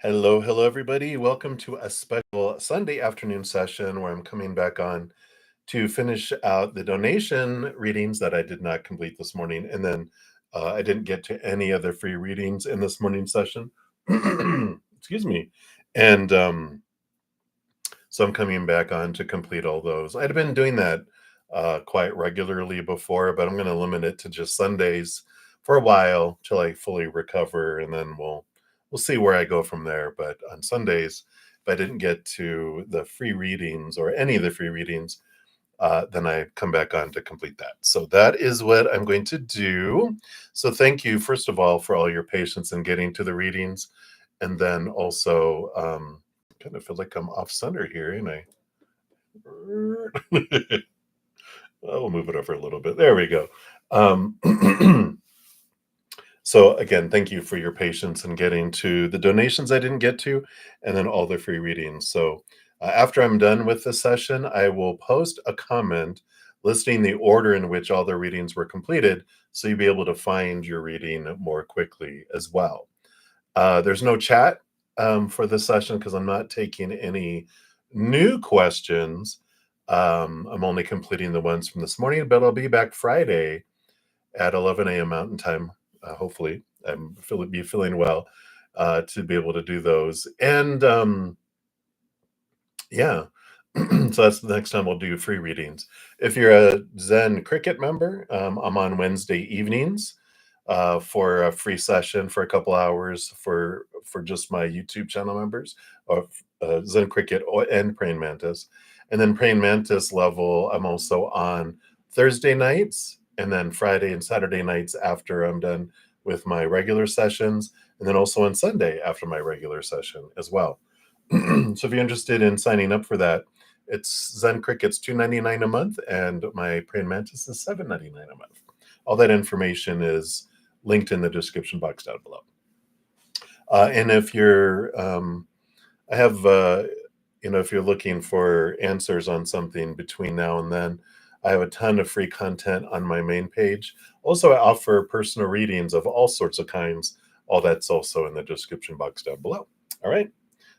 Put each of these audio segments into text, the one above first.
Hello, hello, everybody. Welcome to a special Sunday afternoon session where I'm coming back on to finish out the donation readings that I did not complete this morning. And then I didn't get to any other free readings in this morning session. Excuse me. And so I'm coming back on to complete all those. I'd been doing that quite regularly before, but I'm going to limit it to just Sundays for a while till I fully recover, and then we'll see where I go from there. But on Sundays, if I didn't get to the free readings or any of the free readings, then I come back on to complete that. So that is what I'm going to do. So thank you, first of all, for all your patience in getting to the readings. And then also, kind of feel like I'm off center here, and I'll move it over a little bit. There we go. So again, thank you for your patience in getting to the donations I didn't get to, and then all the free readings. So after I'm done with the session, I will post a comment listing the order in which all the readings were completed, so you'll be able to find your reading more quickly as well. There's no chat for this session because I'm not taking any new questions. I'm only completing the ones from this morning, but I'll be back Friday at 11 a.m. Mountain Time. Hopefully, I'm feeling well to be able to do those. And yeah, so that's the next time we'll do free readings. If you're a Zen Cricket member, I'm on Wednesday evenings for a free session for a couple hours for just my YouTube channel members of Zen Cricket and Praying Mantis. And then Praying Mantis level, I'm also on Thursday nights and then Friday and Saturday nights after I'm done with my regular sessions, and then also on Sunday after my regular session as well. So if you're interested in signing up for that, it's Zen Cricket's $2.99 a month, and my Praying Mantis is $7.99 a month. All that information is linked in the description box down below. And if you're, I have, if you're looking for answers on something between now and then, I have a ton of free content on my main page. Also, I offer personal readings of all sorts of kinds. All that's also in the description box down below. All right.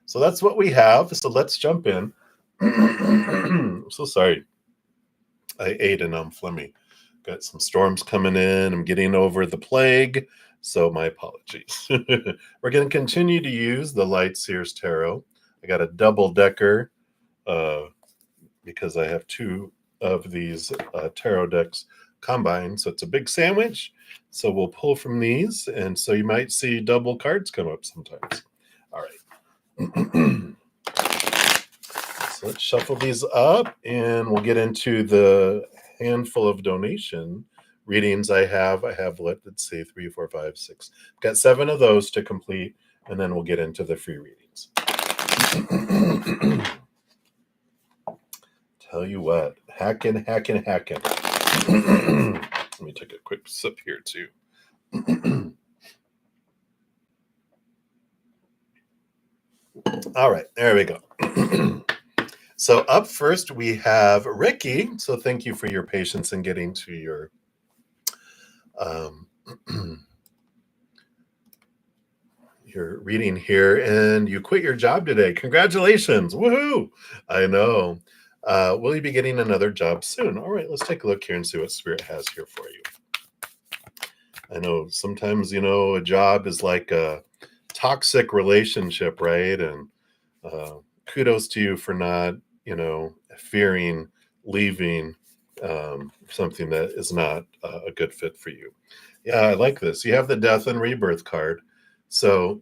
So that's what we have. So let's jump in. I'm so sorry. I ate and I'm phlegmy. Got some storms coming in. I'm getting over the plague. So my apologies. We're going to continue to use the Light Seers Tarot. I got a double decker because I have two of these tarot decks combined. So it's a big sandwich. So we'll pull from these. And so you might see double cards come up sometimes. All right. So let's shuffle these up and we'll get into the handful of donation readings I have. Let's see, 3, 4, 5, 6. I've got 7 of those to complete, and then we'll get into the free readings. Tell you what, hacking. Let me take a quick sip here too. All right, there we go. So up first we have Ricky. So thank you for your patience in getting to your your reading here, and you quit your job today. Congratulations. Woohoo. I know. Will you be getting another job soon? All right, let's take a look here and see what Spirit has here for you. I know sometimes, a job is like a toxic relationship, right? And kudos to you for not, fearing leaving something that is not a good fit for you. Yeah, I like this. You have the Death and Rebirth card. So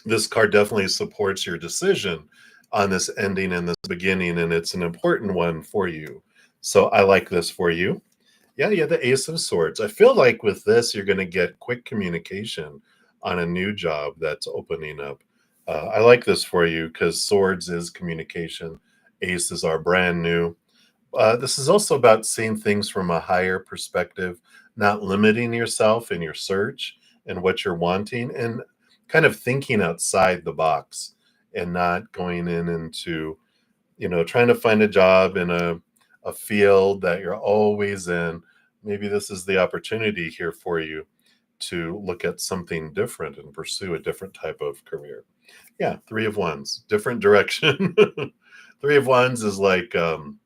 this card definitely supports your decision on this ending and this beginning, and it's an important one for you. So I like this for you. Yeah, the Ace of Swords. I feel like with this, you're going to get quick communication on a new job that's opening up. I like this for you because swords is communication. Aces are brand new. This is also about seeing things from a higher perspective, not limiting yourself in your search and what you're wanting, and kind of thinking outside the box and not going into, trying to find a job in a field that you're always in. Maybe this is the opportunity here for you to look at something different and pursue a different type of career. Yeah, Three of Wands, different direction. Three of Wands is like, you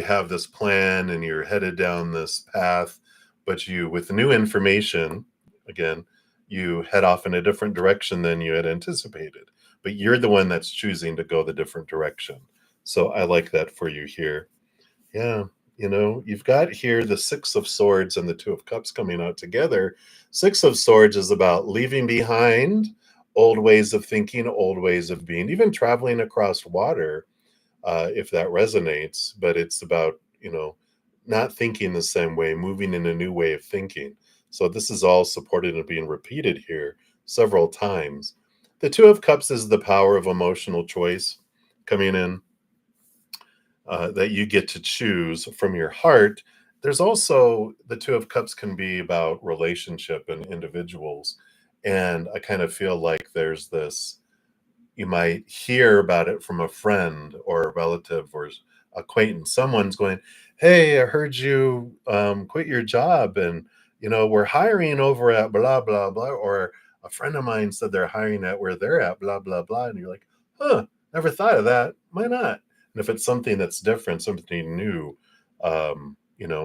have this plan and you're headed down this path, but with new information, again, you head off in a different direction than you had anticipated. But you're the one that's choosing to go the different direction. So I like that for you here. Yeah, you've got here the Six of Swords and the Two of Cups coming out together. Six of Swords is about leaving behind old ways of thinking, old ways of being, even traveling across water, if that resonates. But it's about, not thinking the same way, moving in a new way of thinking. So this is all supported and being repeated here several times. The Two of Cups is the power of emotional choice coming in. That you get to choose from your heart. There's also the Two of Cups can be about relationship and individuals. And I kind of feel like there's this, you might hear about it from a friend or a relative or acquaintance. Someone's going, "Hey, I heard you quit your job, and we're hiring over at blah blah blah." Or a friend of mine said they're hiring at where they're at blah blah blah, and you're like, "Huh, never thought of that. Why not?" And if it's something that's different, something new,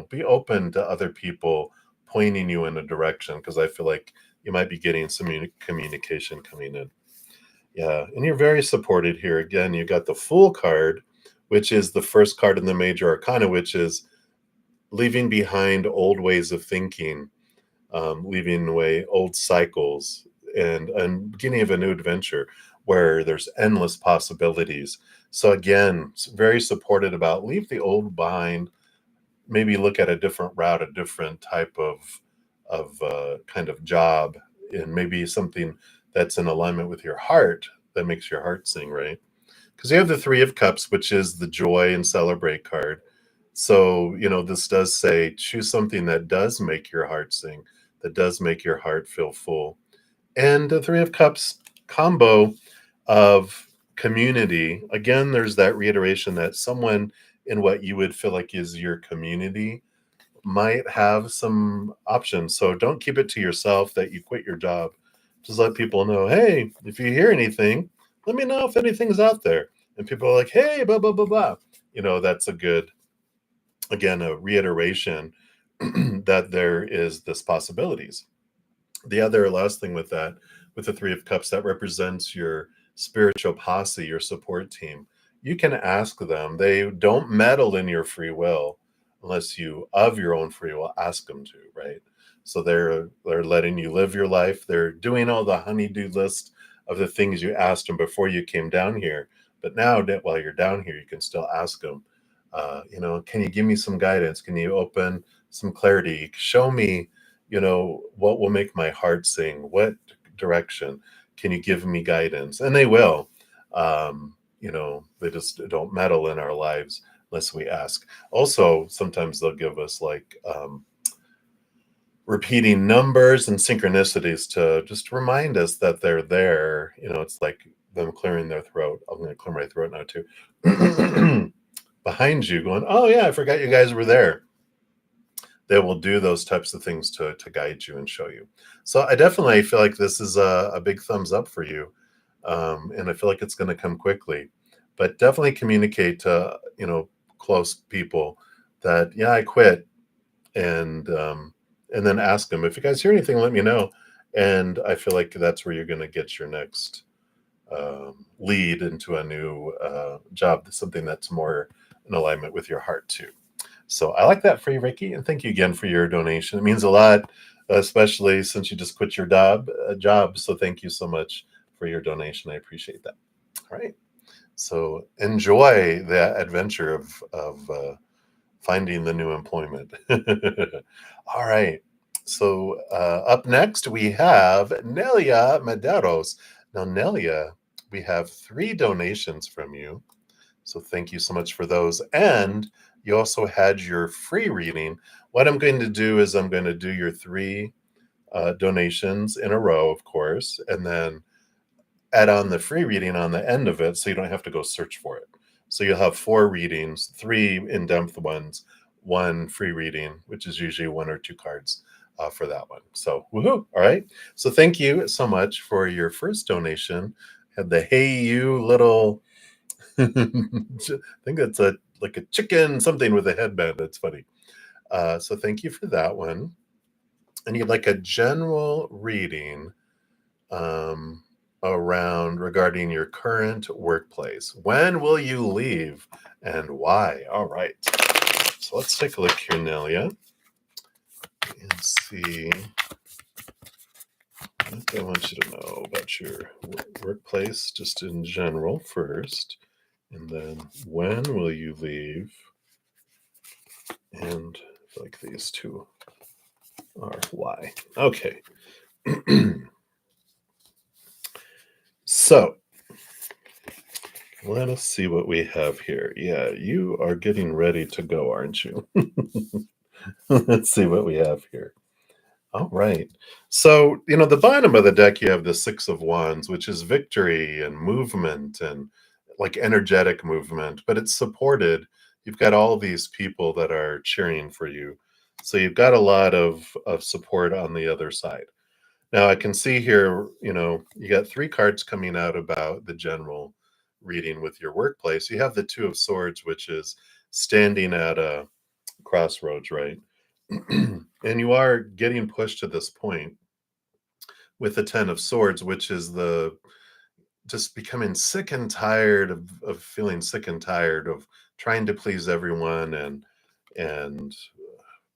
be open to other people pointing you in a direction, because I feel like you might be getting some communication coming in. Yeah, and you're very supported here. Again, you got the Fool card, which is the first card in the major arcana, which is leaving behind old ways of thinking, leaving away old cycles, and beginning of a new adventure where there's endless possibilities. So again, it's very supported about leave the old behind, maybe look at a different route, a different type of kind of job, and maybe something that's in alignment with your heart, that makes your heart sing, right? Because you have the Three of Cups, which is the joy and celebrate card. So, this does say choose something that does make your heart sing, that does make your heart feel full. And the Three of Cups combo of community, again, there's that reiteration that someone in what you would feel like is your community might have some options. So don't keep it to yourself that you quit your job. Just let people know, hey, if you hear anything, let me know if anything's out there. And people are like, hey, blah, blah, blah, blah. That's a good, again, a reiteration that there is this possibilities. The other last thing with that, with the Three of Cups, that represents your spiritual posse, your support team. You can ask them. They don't meddle in your free will unless you, of your own free will, ask them to, right? So they're letting you live your life. They're doing all the honey-do list of the things you asked them before you came down here. But now that while you're down here, you can still ask them, can you give me some guidance? Can you open some clarity? Show me, what will make my heart sing? What direction? Can you give me guidance? And they will. They just don't meddle in our lives unless we ask. Also, sometimes they'll give us like repeating numbers and synchronicities to just remind us that they're there. It's like them clearing their throat. I'm going to clear my throat now too. Behind you going, oh yeah, I forgot you guys were there. They will do those types of things to guide you and show you. So I definitely feel like this is a big thumbs up for you. And I feel like it's going to come quickly. But definitely communicate to, close people that, yeah, I quit. And then ask them, if you guys hear anything, let me know. And I feel like that's where you're going to get your next lead into a new job, something that's more in alignment with your heart too. So I like that for you, Ricky, and thank you again for your donation. It means a lot, especially since you just quit your job. So thank you so much for your donation. I appreciate that. All right. So enjoy the adventure of finding the new employment. All right. So up next, we have Nelia Medeiros. Now, Nelia, we have 3 donations from you. So thank you so much for those. And you also had your free reading. What I'm going to do is I'm going to do your 3 donations in a row, of course, and then add on the free reading on the end of it so you don't have to go search for it. So you'll have 4 readings, 3 in-depth ones, 1 free reading, which is usually 1 or 2 cards for that one. So, woohoo! All right. So, thank you so much for your first donation. Had the hey you little, I think that's a like a chicken something with a headband. That's funny. So, thank you for that one. And you'd like a general reading um, around regarding your current workplace. When will you leave and why? All right. So let's take a look here, Nelia, and see what I want you to know about your workplace, just in general first. And then when will you leave? And I feel like these two are why. Okay. So let us see what we have here. Yeah, you are getting ready to go, aren't you? Let's see what we have here. All right. So, the bottom of the deck, you have the Six of Wands, which is victory and movement and like energetic movement, but it's supported. You've got all these people that are cheering for you. So you've got a lot of support on the other side. Now I can see here, you got three cards coming out about the general reading with your workplace. You have the Two of Swords, which is standing at a crossroads, right? And you are getting pushed to this point with the Ten of Swords, which is the just becoming sick and tired of feeling sick and tired of trying to please everyone and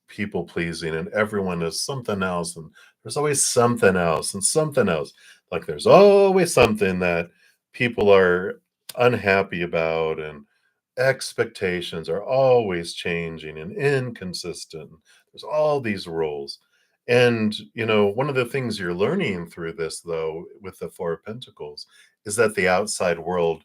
people pleasing, and everyone is something else, and there's always something else and something else. Like there's always something that people are unhappy about, and expectations are always changing and inconsistent. There's all these rules. And, one of the things you're learning through this, though, with the Four of Pentacles, is that the outside world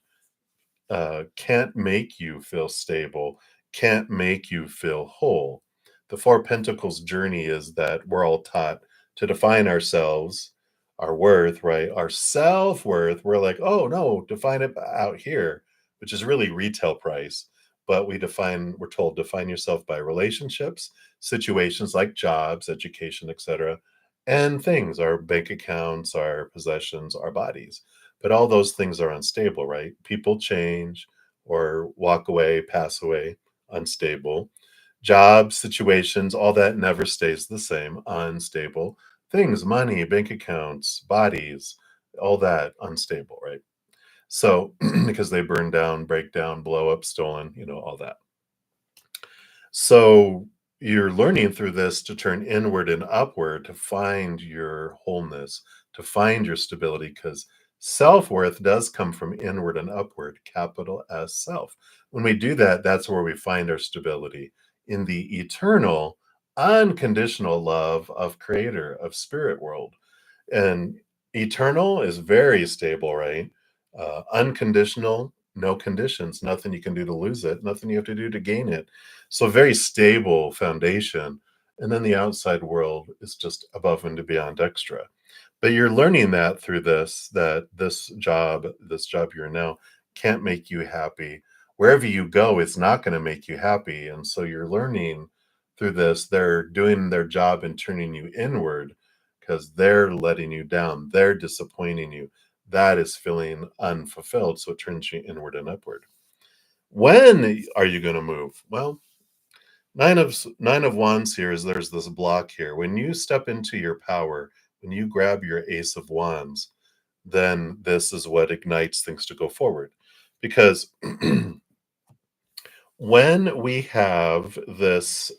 can't make you feel stable, can't make you feel whole. The Four Pentacles journey is that we're all taught to define ourselves, our worth, right? Our self worth. We're like, oh no, define it out here, which is really retail price. But we're told define yourself by relationships, situations like jobs, education, etc., and things, our bank accounts, our possessions, our bodies. But all those things are unstable, right? People change or walk away, pass away, unstable. Jobs, situations, all that never stays the same, unstable. Things, money, bank accounts, bodies, all that unstable, right? So, because they burn down, break down, blow up, stolen, all that. So, you're learning through this to turn inward and upward to find your wholeness, to find your stability, because self worth does come from inward and upward, capital S self. When we do that, that's where we find our stability in the eternal, unconditional love of Creator, of Spirit World. And eternal is very stable, right? Unconditional, no conditions, nothing you can do to lose it, nothing you have to do to gain it. So, very stable foundation. And then the outside world is just above and beyond extra. But you're learning that through this, that this job you're in now can't make you happy. Wherever you go, it's not going to make you happy. And so you're learning through this, they're doing their job and turning you inward because they're letting you down, they're disappointing you. That is feeling unfulfilled. So it turns you inward and upward. When are you going to move? Well, nine of wands here is there's this block here. When you step into your power, when you grab your ace of wands, then this is what ignites things to go forward. Because when we have this,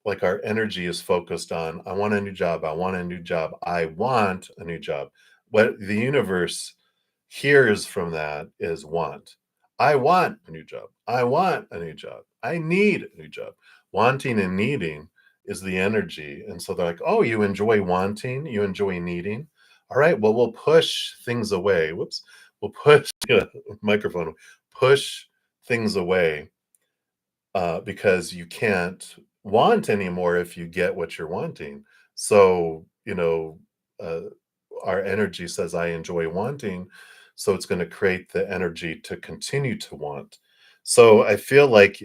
like our energy is focused on, I want a new job, I want a new job, I want a new job. What the universe hears from that is want. I want a new job. I want a new job. I need a new job. Wanting and needing is the energy. And so they're like, oh, you enjoy wanting, you enjoy needing. All right, well, we'll push things away. Whoops. We'll push microphone, push things away because you can't want anymore if you get what you're wanting. So, uh, our energy says, I enjoy wanting. So it's going to create the energy to continue to want. So I feel like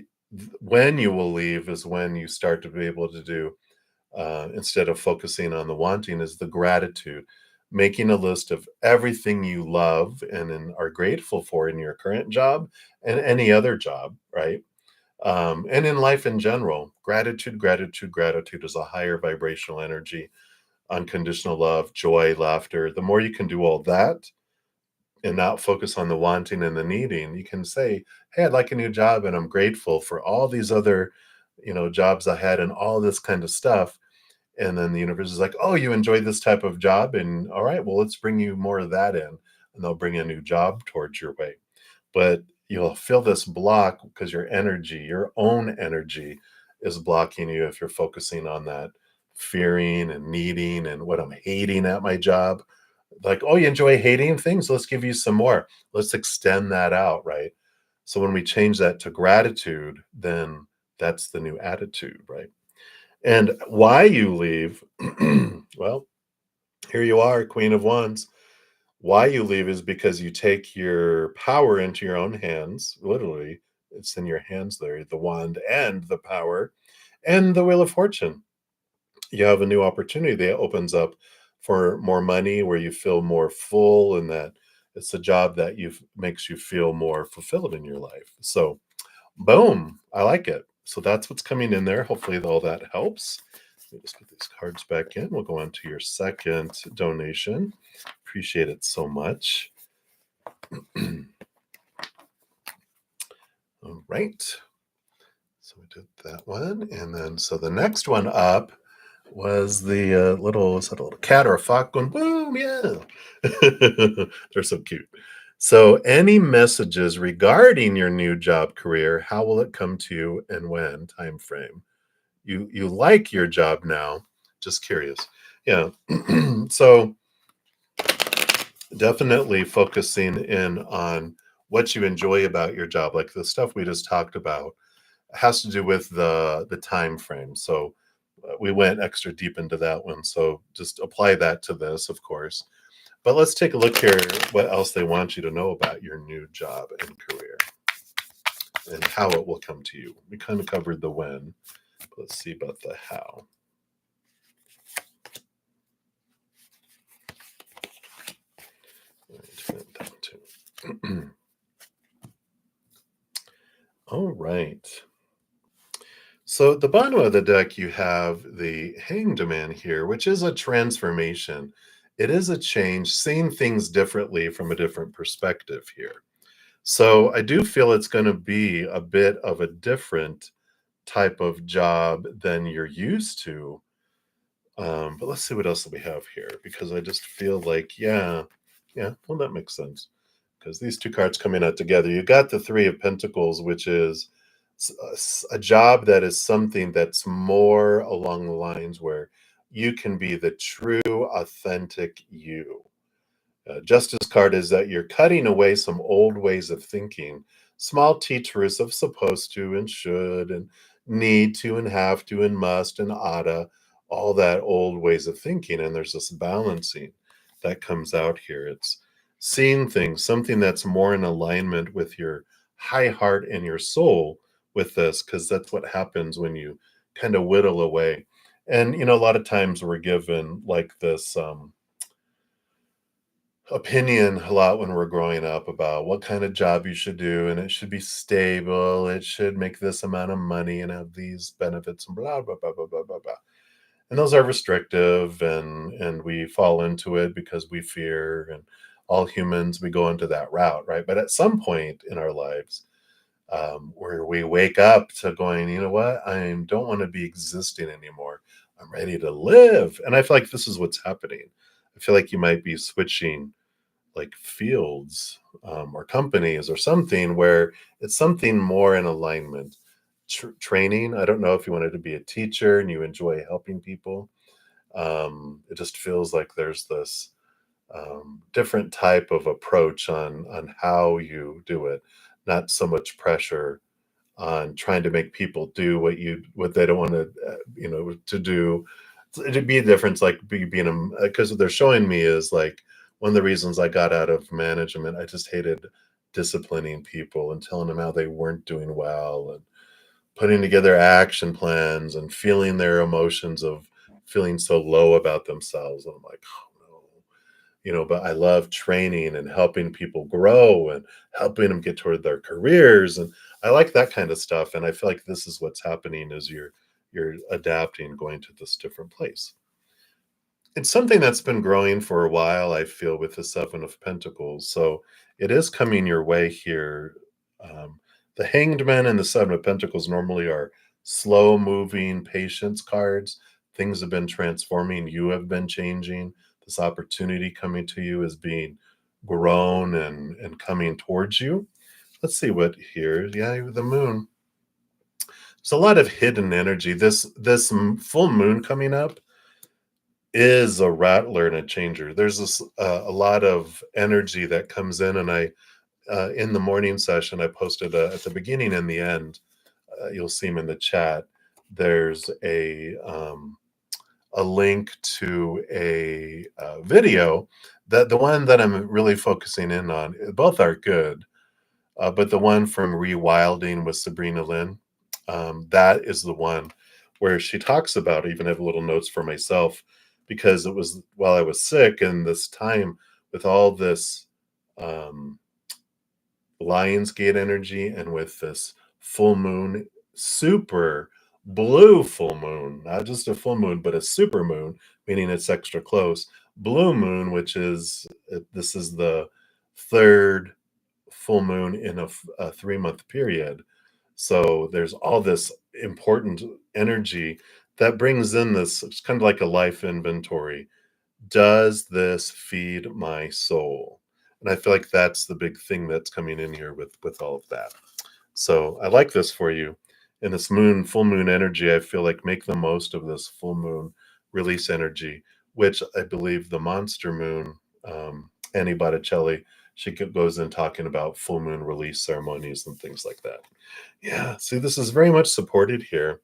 when you will leave is when you start to be able to do, instead of focusing on the wanting, is the gratitude. Making a list of everything you love and are grateful for in your current job and any other job, right? And in life in general, gratitude, gratitude, gratitude is a higher vibrational energy, unconditional love, joy, laughter. The more you can do all that and not focus on the wanting and the needing, you can say, hey, I'd like a new job and I'm grateful for all these other, jobs I had and all this kind of stuff. And then the universe is like, oh, you enjoy this type of job. And all right, well, let's bring you more of that in. And they'll bring a new job towards your way. But you'll feel this block because your energy, your own energy, is blocking you if you're focusing on that fearing and needing and what I'm hating at my job. Like, oh, you enjoy hating things? Let's give you some more. Let's extend that out, right? So when we change that to gratitude, then that's the new attitude, right? And why you leave, well, here you are, Queen of Wands. Why you leave is because you take your power into your own hands. Literally, it's in your hands there, the wand and the power and the wheel of fortune. You have a new opportunity that opens up for more money where you feel more full and that it's a job that you makes you feel more fulfilled in your life. So, boom, I like it. So that's what's coming in there. Hopefully all that helps. Let me just put these cards back in. We'll go on to your second donation. Appreciate it so much. All right. So we did that one. And then, so the next one up was the was that a little cat or a fox going boom? Yeah. They're so cute. So, any messages regarding your new job career? How will it come to you and when? Time frame. You like your job now? Just curious. Yeah. So definitely focusing in on what you enjoy about your job, like the stuff we just talked about, has to do with the time frame. So we went extra deep into that one. So just apply that to this, of course. But let's take a look here what else they want you to know about your new job and career and how it will come to you. We kind of covered the when. Let's see about the how. All right. So at the bottom of the deck, you have the Hanged Man here, which is a transformation. It is a change, seeing things differently from a different perspective here. So I do feel it's going to be a bit of a different type of job than you're used to. But let's see what else we have here, because I just feel like, yeah, well, that makes sense. Because these two cards coming out together, you got the Three of Pentacles, which is a job that is something that's more along the lines where you can be the true, authentic you. Justice card is that you're cutting away some old ways of thinking, small teachers of supposed to and should and need to and have to and must and oughta, all that old ways of thinking. And there's this balancing that comes out here. It's seeing things, something that's more in alignment with your high heart and your soul with this, because that's what happens when you kind of whittle away. And, a lot of times we're given like this. Opinion a lot when we're growing up about what kind of job you should do, and it should be stable, it should make this amount of money and have these benefits and blah blah blah blah blah blah blah. And those are restrictive, and we fall into it because we fear, and all humans, we go into that route, right? But at some point in our lives, where we wake up to going, you know what, I don't want to be existing anymore, I'm ready to live. And I feel like this is what's happening. I feel like you might be switching like fields, or companies or something where it's something more in alignment. Training, I don't know if you wanted to be a teacher and you enjoy helping people. It just feels like there's this different type of approach on how you do it, not so much pressure on trying to make people do what they don't want to, to do. It'd be a difference, like being a, because what they're showing me is like one of the reasons I got out of management. I just hated disciplining people and telling them how they weren't doing well and putting together action plans and feeling their emotions of feeling so low about themselves. And I'm like, oh no, but I love training and helping people grow and helping them get toward their careers. And I like that kind of stuff. And I feel like this is what's happening as you're adapting, going to this different place. It's something that's been growing for a while, I feel, with the Seven of Pentacles. So it is coming your way here. The Hanged Man and the Seven of Pentacles normally are slow moving patience cards. Things have been transforming. You have been changing. This opportunity coming to you is being grown and coming towards you. Let's see what here. Yeah, the moon. There's a lot of hidden energy. This full moon coming up is a rattler and a changer. There's this a lot of energy that comes in, and I in the morning session I posted at the beginning and the end. You'll see them in the chat. There's a link to a video that the one that I'm really focusing in on. Both are good, but the one from Rewilding with Sabrina Lynn, that is the one where she talks about, I even have little notes for myself, because it was while I was sick and this time with all this um, Lionsgate energy and with this full moon, super blue full moon, not just a full moon, but a super moon, meaning it's extra close. Blue moon, which is this is the third full moon in a 3-month period. So there's all this important energy that brings in this. It's kind of like a life inventory. Does this feed my soul? And I feel like that's the big thing that's coming in here with all of that. So I like this for you. In this full moon energy, I feel like make the most of this full moon release energy, which I believe the monster moon, Annie Botticelli, she goes in talking about full moon release ceremonies and things like that. Yeah, see, this is very much supported here.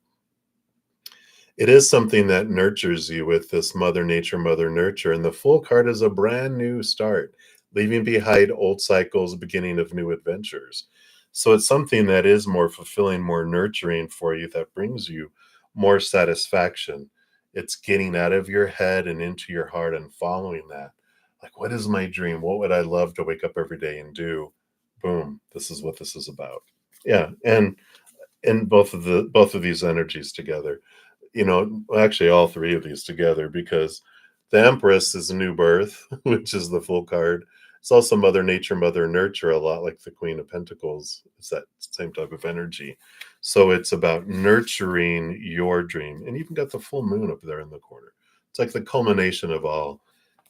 It is something that nurtures you with this Mother Nature, Mother Nurture. And the full card is a brand new start, leaving behind old cycles, beginning of new adventures. So it's something that is more fulfilling, more nurturing for you, that brings you more satisfaction. It's getting out of your head and into your heart and following that. Like, what is my dream? What would I love to wake up every day and do? Boom, this is what this is about. Yeah, and both of these energies together, actually all three of these together, because the Empress is a new birth, which is the full card. It's also Mother Nature, Mother Nurture, a lot like the Queen of Pentacles. It's that same type of energy. So it's about nurturing your dream. And you've got the full moon up there in the corner. It's like the culmination of all.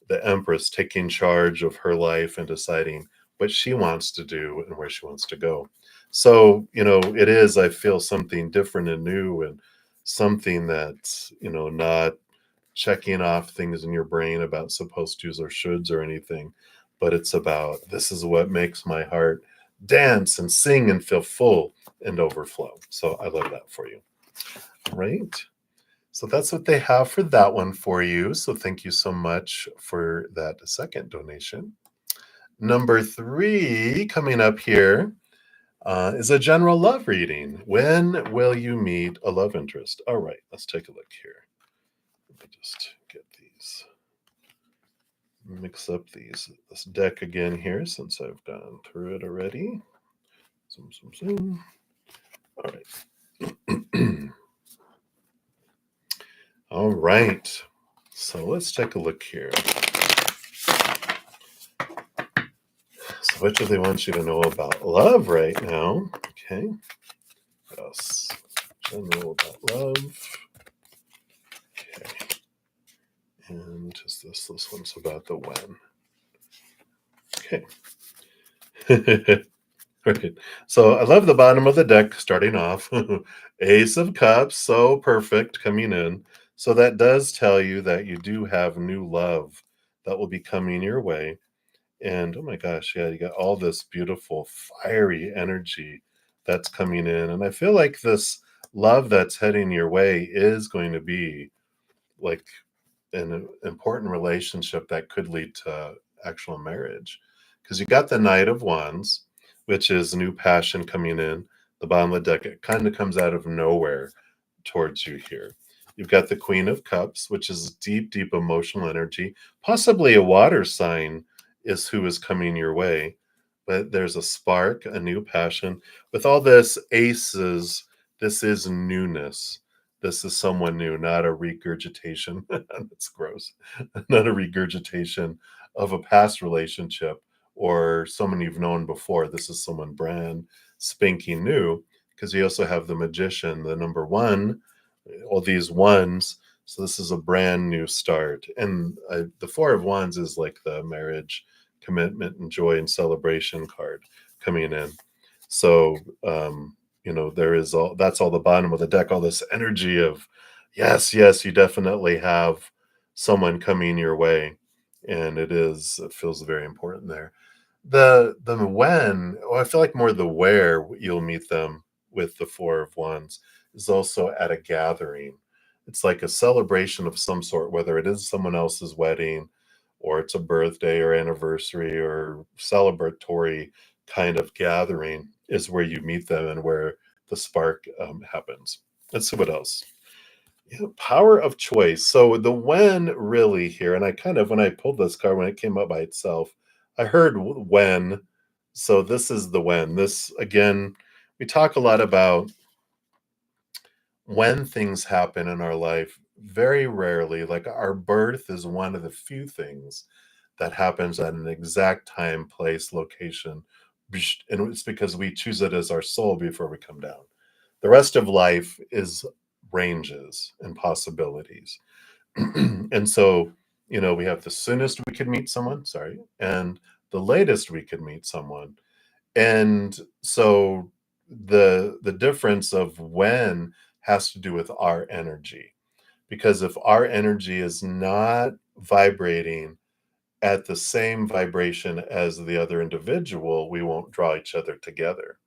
The Empress taking charge of her life and deciding what she wants to do and where she wants to go. So, it is, I feel, something different and new, and something that's, not checking off things in your brain about supposed to's or shoulds or anything, but it's about, this is what makes my heart dance and sing and feel full and overflow. So I love that for you. Right. So that's what they have for that one for you. So thank you so much for that second donation. Number 3 coming up here is a general love reading. When will you meet a love interest? All right, let's take a look here. Let me just get these, mix up this deck again here, since I've gone through it already. Zoom, zoom, zoom. All right. All right. So let's take a look here. So what do they want you to know about love right now? Okay. Yes. General about love. Okay. And is this one's about the when. Okay. Right. So I love the bottom of the deck starting off. Ace of Cups, so perfect coming in. So that does tell you that you do have new love that will be coming your way. And oh my gosh, yeah, you got all this beautiful fiery energy that's coming in. And I feel like this love that's heading your way is going to be like an important relationship that could lead to actual marriage. Because you got the Knight of Wands, which is new passion coming in. The bottom of the deck, it kind of comes out of nowhere towards you here. You've got the Queen of Cups, which is deep, deep emotional energy. Possibly a water sign is who is coming your way. But there's a spark, a new passion. With all this aces, this is newness. This is someone new, not a regurgitation. That's gross. Not a regurgitation of a past relationship or someone you've known before. This is someone brand spanking new, because you also have the Magician, the number one, all these ones. So this is a brand new start. And the Four of Wands is like the marriage, commitment, and joy and celebration card coming in. So, there is all that's all the bottom of the deck, all this energy of, yes, yes, you definitely have someone coming your way. And it feels very important there. The when, well, I feel like more the where you'll meet them with the Four of Wands is also at a gathering. It's like a celebration of some sort, whether it is someone else's wedding or it's a birthday or anniversary or celebratory kind of gathering is where you meet them and where the spark happens. Let's see what else. Yeah, power of choice. So the when really here, and I kind of, when I pulled this card, when it came up by itself, I heard when. So this is the when. This, again, we talk a lot about when things happen in our life. Very rarely, like our birth is one of the few things that happens at an exact time, place, location. And it's because we choose it as our soul before we come down. The rest of life is ranges and possibilities. And so, we have the soonest we could meet someone, sorry, and the latest we could meet someone. And so the difference of when has to do with our energy. Because if our energy is not vibrating at the same vibration as the other individual, we won't draw each other together.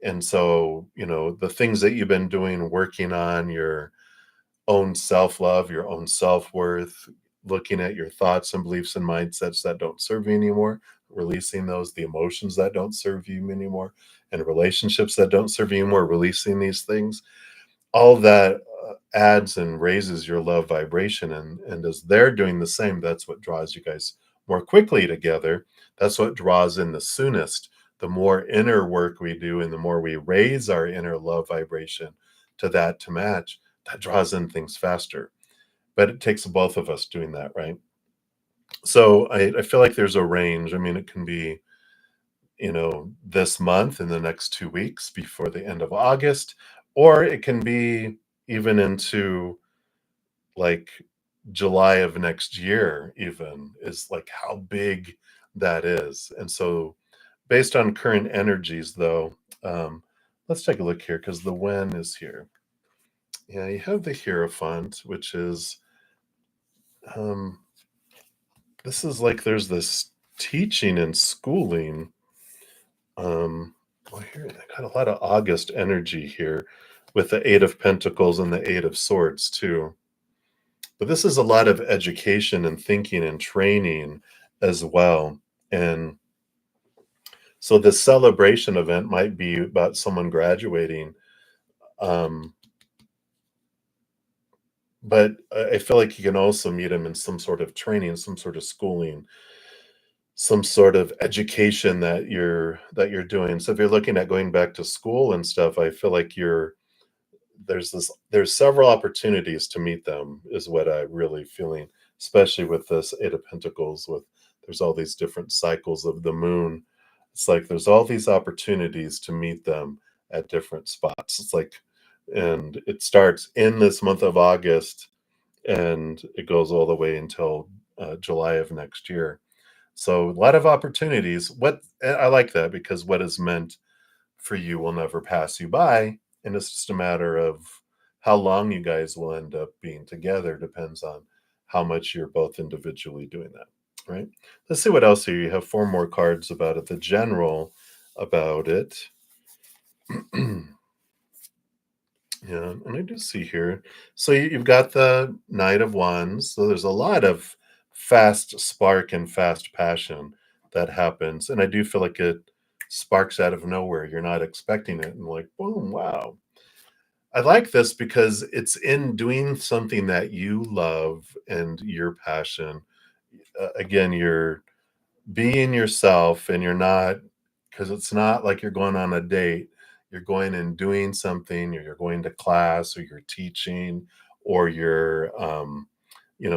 And so, the things that you've been doing, working on your own self-love, your own self-worth, looking at your thoughts and beliefs and mindsets that don't serve you anymore, releasing those, the emotions that don't serve you anymore, and relationships that don't serve you anymore, releasing these things. All that adds and raises your love vibration, and as they're doing the same, that's what draws you guys more quickly together. That's what draws in the soonest. The more inner work we do and the more we raise our inner love vibration to that to match, that draws in things faster. But it takes both of us doing that, right? So I feel like there's a range. I mean, it can be, this month, in the next 2 weeks before the end of August, or it can be even into like July of next year, even, is like how big that is. And so, based on current energies, though, let's take a look here because the when is here. Yeah, you have the Hierophant, which is, um, this is like there's this teaching and schooling. Um, well, here I got a lot of August energy here with the Eight of Pentacles and the Eight of Swords too. But this is a lot of education and thinking and training as well. And so this celebration event might be about someone graduating. Um, but I feel like you can also meet them in some sort of training, some sort of schooling, some sort of education that you're doing. So if you're looking at going back to school and stuff, I feel like there's several opportunities to meet them is what I'm really feeling, especially with this Eight of Pentacles. With there's all these different cycles of the moon. It's like there's all these opportunities to meet them at different spots. It's like, and it starts in this month of August and it goes all the way until July of next year. So a lot of opportunities. What I like that, because what is meant for you will never pass you by, and it's just a matter of how long you guys will end up being together. Depends on how much you're both individually doing that, right? Let's see what else here. You have four more cards about it. The general about it. Yeah, and I do see here. So you've got the Knight of Wands. So there's a lot of fast spark and fast passion that happens. And I do feel like it sparks out of nowhere. You're not expecting it. And like, boom, wow. I like this because it's in doing something that you love and your passion. Again, you're being yourself and you're not, because it's not like you're going on a date. You're going and doing something, or you're going to class, or you're teaching, or you're,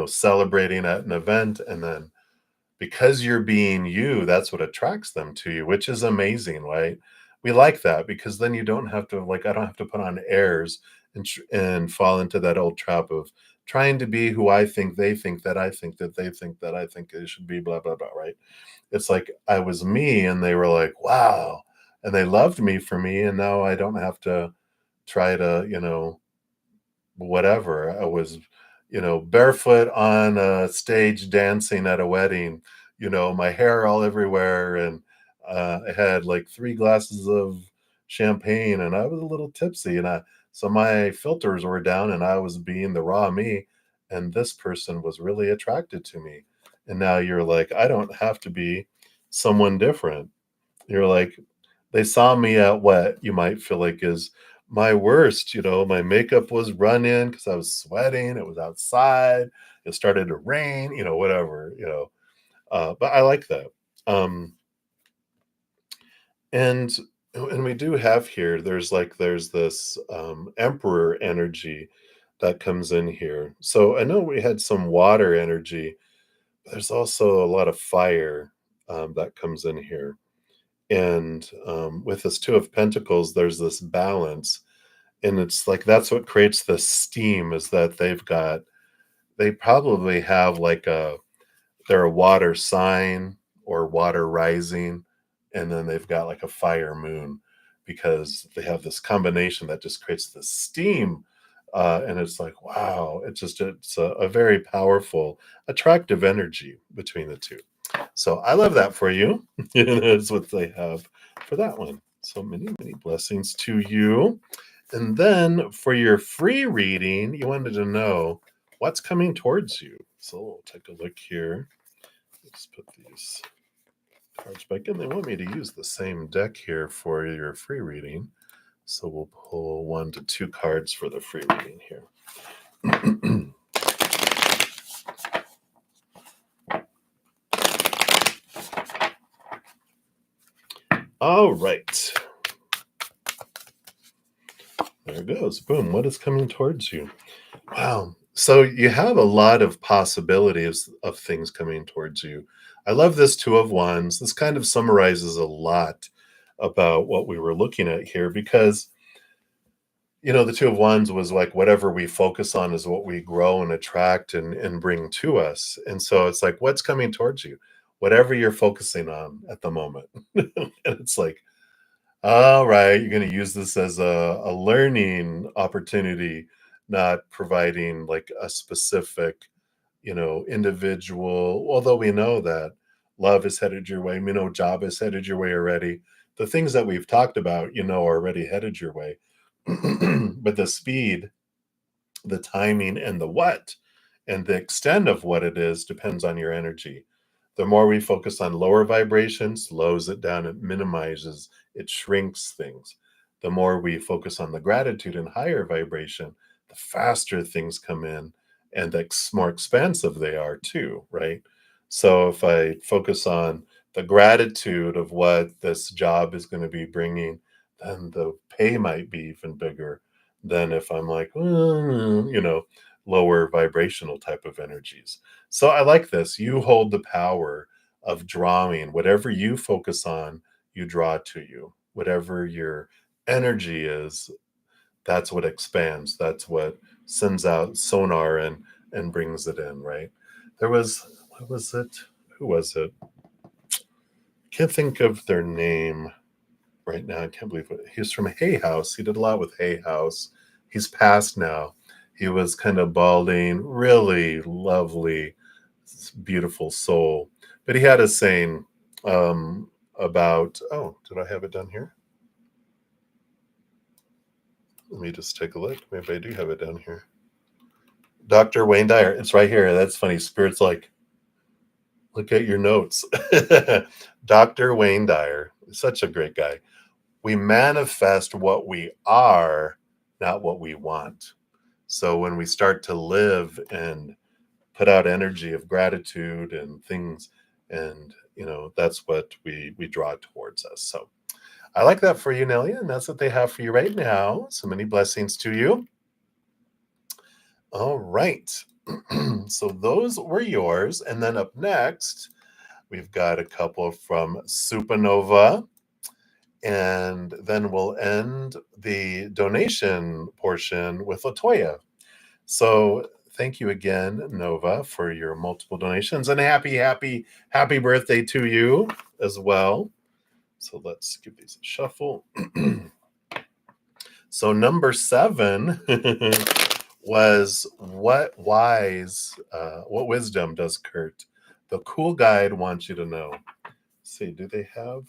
celebrating at an event. And then because you're being you, that's what attracts them to you, which is amazing, right? We like that because then you don't have to, like, I don't have to put on airs and fall into that old trap of trying to be who I think they think that I think that they think that I think it should be, blah blah blah, right? It's like I was me and they were like, wow, and they loved me for me, and now I don't have to try to, whatever. I was, barefoot on a stage dancing at a wedding, my hair all everywhere. And I had like 3 glasses of champagne and I was a little tipsy. So my filters were down and I was being the raw me. And this person was really attracted to me. And now you're like, I don't have to be someone different. You're like, they saw me at what you might feel like is my worst, my makeup was running because I was sweating, it was outside, it started to rain, whatever, but I like that. Um, and and we do have here, there's this emperor energy that comes in here. So I know we had some water energy, but there's also a lot of fire that comes in here. And with this Two of Pentacles, there's this balance. And it's like that's what creates the steam is that they probably have like they're a water sign or water rising, and then they've got like a fire moon because they have this combination that just creates this steam. And it's like, wow, it's a very powerful, attractive energy between the two. So I love that for you. That's what they have for that one. So many, many blessings to you. And then for your free reading, you wanted to know what's coming towards you. So we'll take a look here. Let's put these cards back in. They want me to use the same deck here for your free reading. So we'll pull 1 to 2 cards for the free reading here. All right. There it goes. Boom. What is coming towards you? Wow. So you have a lot of possibilities of things coming towards you. I love this Two of Wands. This kind of summarizes a lot about what we were looking at here because, the Two of Wands was like whatever we focus on is what we grow and attract and bring to us. And so it's like, what's coming towards you? Whatever you're focusing on at the moment. And it's like, all right, you're going to use this as a learning opportunity, not providing like a specific, individual. Although we know that love is headed your way, we know job is headed your way already. The things that we've talked about, are already headed your way. But the speed, the timing, and the what, and the extent of what it is depends on your energy. The more we focus on lower vibration, slows it down, it minimizes, it shrinks things. The more we focus on the gratitude and higher vibration, the faster things come in and the more expansive they are too, right? So if I focus on the gratitude of what this job is going to be bringing, then the pay might be even bigger than if I'm like, lower vibrational type of energies. So I like this. You hold the power of drawing. Whatever you focus on, you draw to you. Whatever your energy is, that's what expands. That's what sends out sonar and brings it in, right? There was what was it? Who was it? Can't think of their name right now. I can't believe it. He was from Hay House. He did a lot with Hay House. He's passed now. He was kind of balding, really lovely, beautiful soul. But he had a saying about, oh, did I have it down here? Let me just take a look. Maybe I do have it down here. Dr. Wayne Dyer. It's right here. That's funny. Spirit's like, look at your notes. Dr. Wayne Dyer, such a great guy. We manifest what we are, not what we want. So when we start to live and put out energy of gratitude and things, and that's what we draw towards us. So I like that for you, Nelia, and that's what they have for you right now. So many blessings to you. All right. So those were yours. And then up next, we've got a couple from Supernova. And then we'll end the donation portion with Latoya. So thank you again, Nova, for your multiple donations. And happy birthday to you as well. So let's give these a shuffle. So number 7 was what wisdom does Kurt, the cool guide, want you to know? Let's see, do they have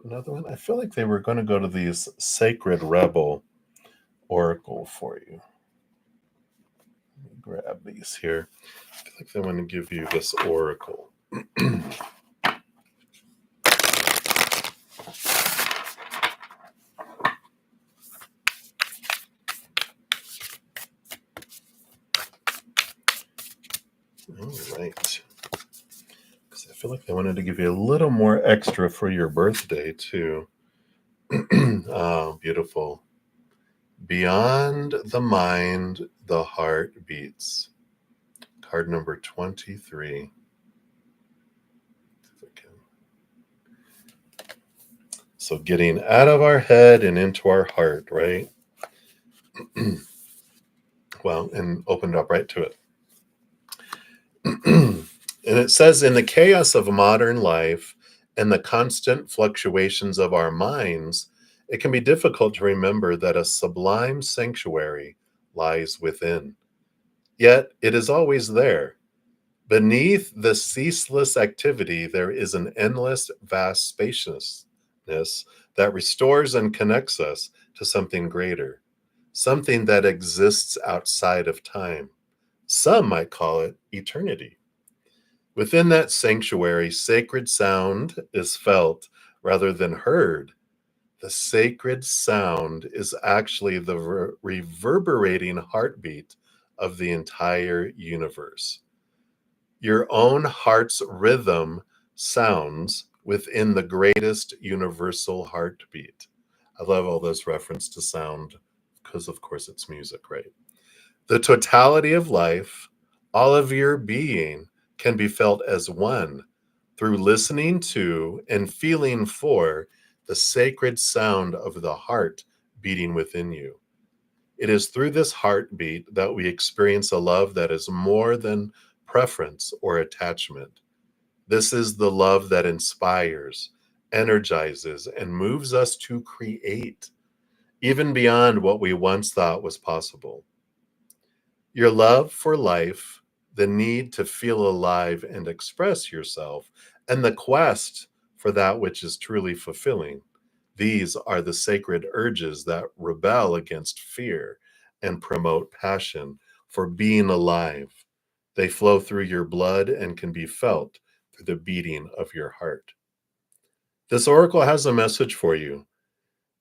another one? I feel like they were going to go to these Sacred Rebel Oracle for you. Let me grab these here. I feel like they want to give you this Oracle. All right. Because I feel like they wanted to give you a little more extra for your birthday, too. Oh, beautiful. Beyond the mind, the heart beats. Card number 23. So getting out of our head and into our heart, right? Well, and opened up right to it. And it says, in the chaos of modern life and the constant fluctuations of our minds, it can be difficult to remember that a sublime sanctuary lies within. Yet it is always there. Beneath the ceaseless activity, there is an endless, vast spaciousness that restores and connects us to something greater, something that exists outside of time. Some might call it eternity. Within that sanctuary, sacred sound is felt rather than heard. The sacred sound is actually the reverberating heartbeat of the entire universe. Your own heart's rhythm sounds within the greatest universal heartbeat. I love all this reference to sound because, of course, it's music, right? The totality of life, all of your being, can be felt as one through listening to and feeling for the sacred sound of the heart beating within you. It is through this heartbeat that we experience a love that is more than preference or attachment. This is the love that inspires, energizes, and moves us to create, even beyond what we once thought was possible. Your love for life, the need to feel alive and express yourself, and the quest for that which is truly fulfilling. These are the sacred urges that rebel against fear and promote passion for being alive. They flow through your blood and can be felt through the beating of your heart. This oracle has a message for you.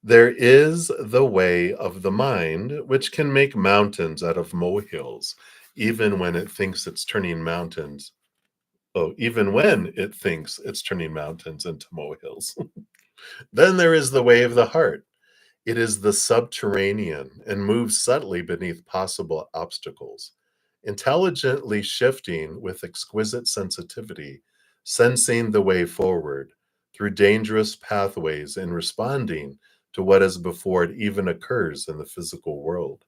There is the way of the mind, which can make mountains out of molehills, even when it thinks it's turning mountains. Oh, even when it thinks it's turning mountains into molehills. Then there is the way of the heart. It is the subterranean and moves subtly beneath possible obstacles, intelligently shifting with exquisite sensitivity, sensing the way forward through dangerous pathways and responding to what is before it even occurs in the physical world.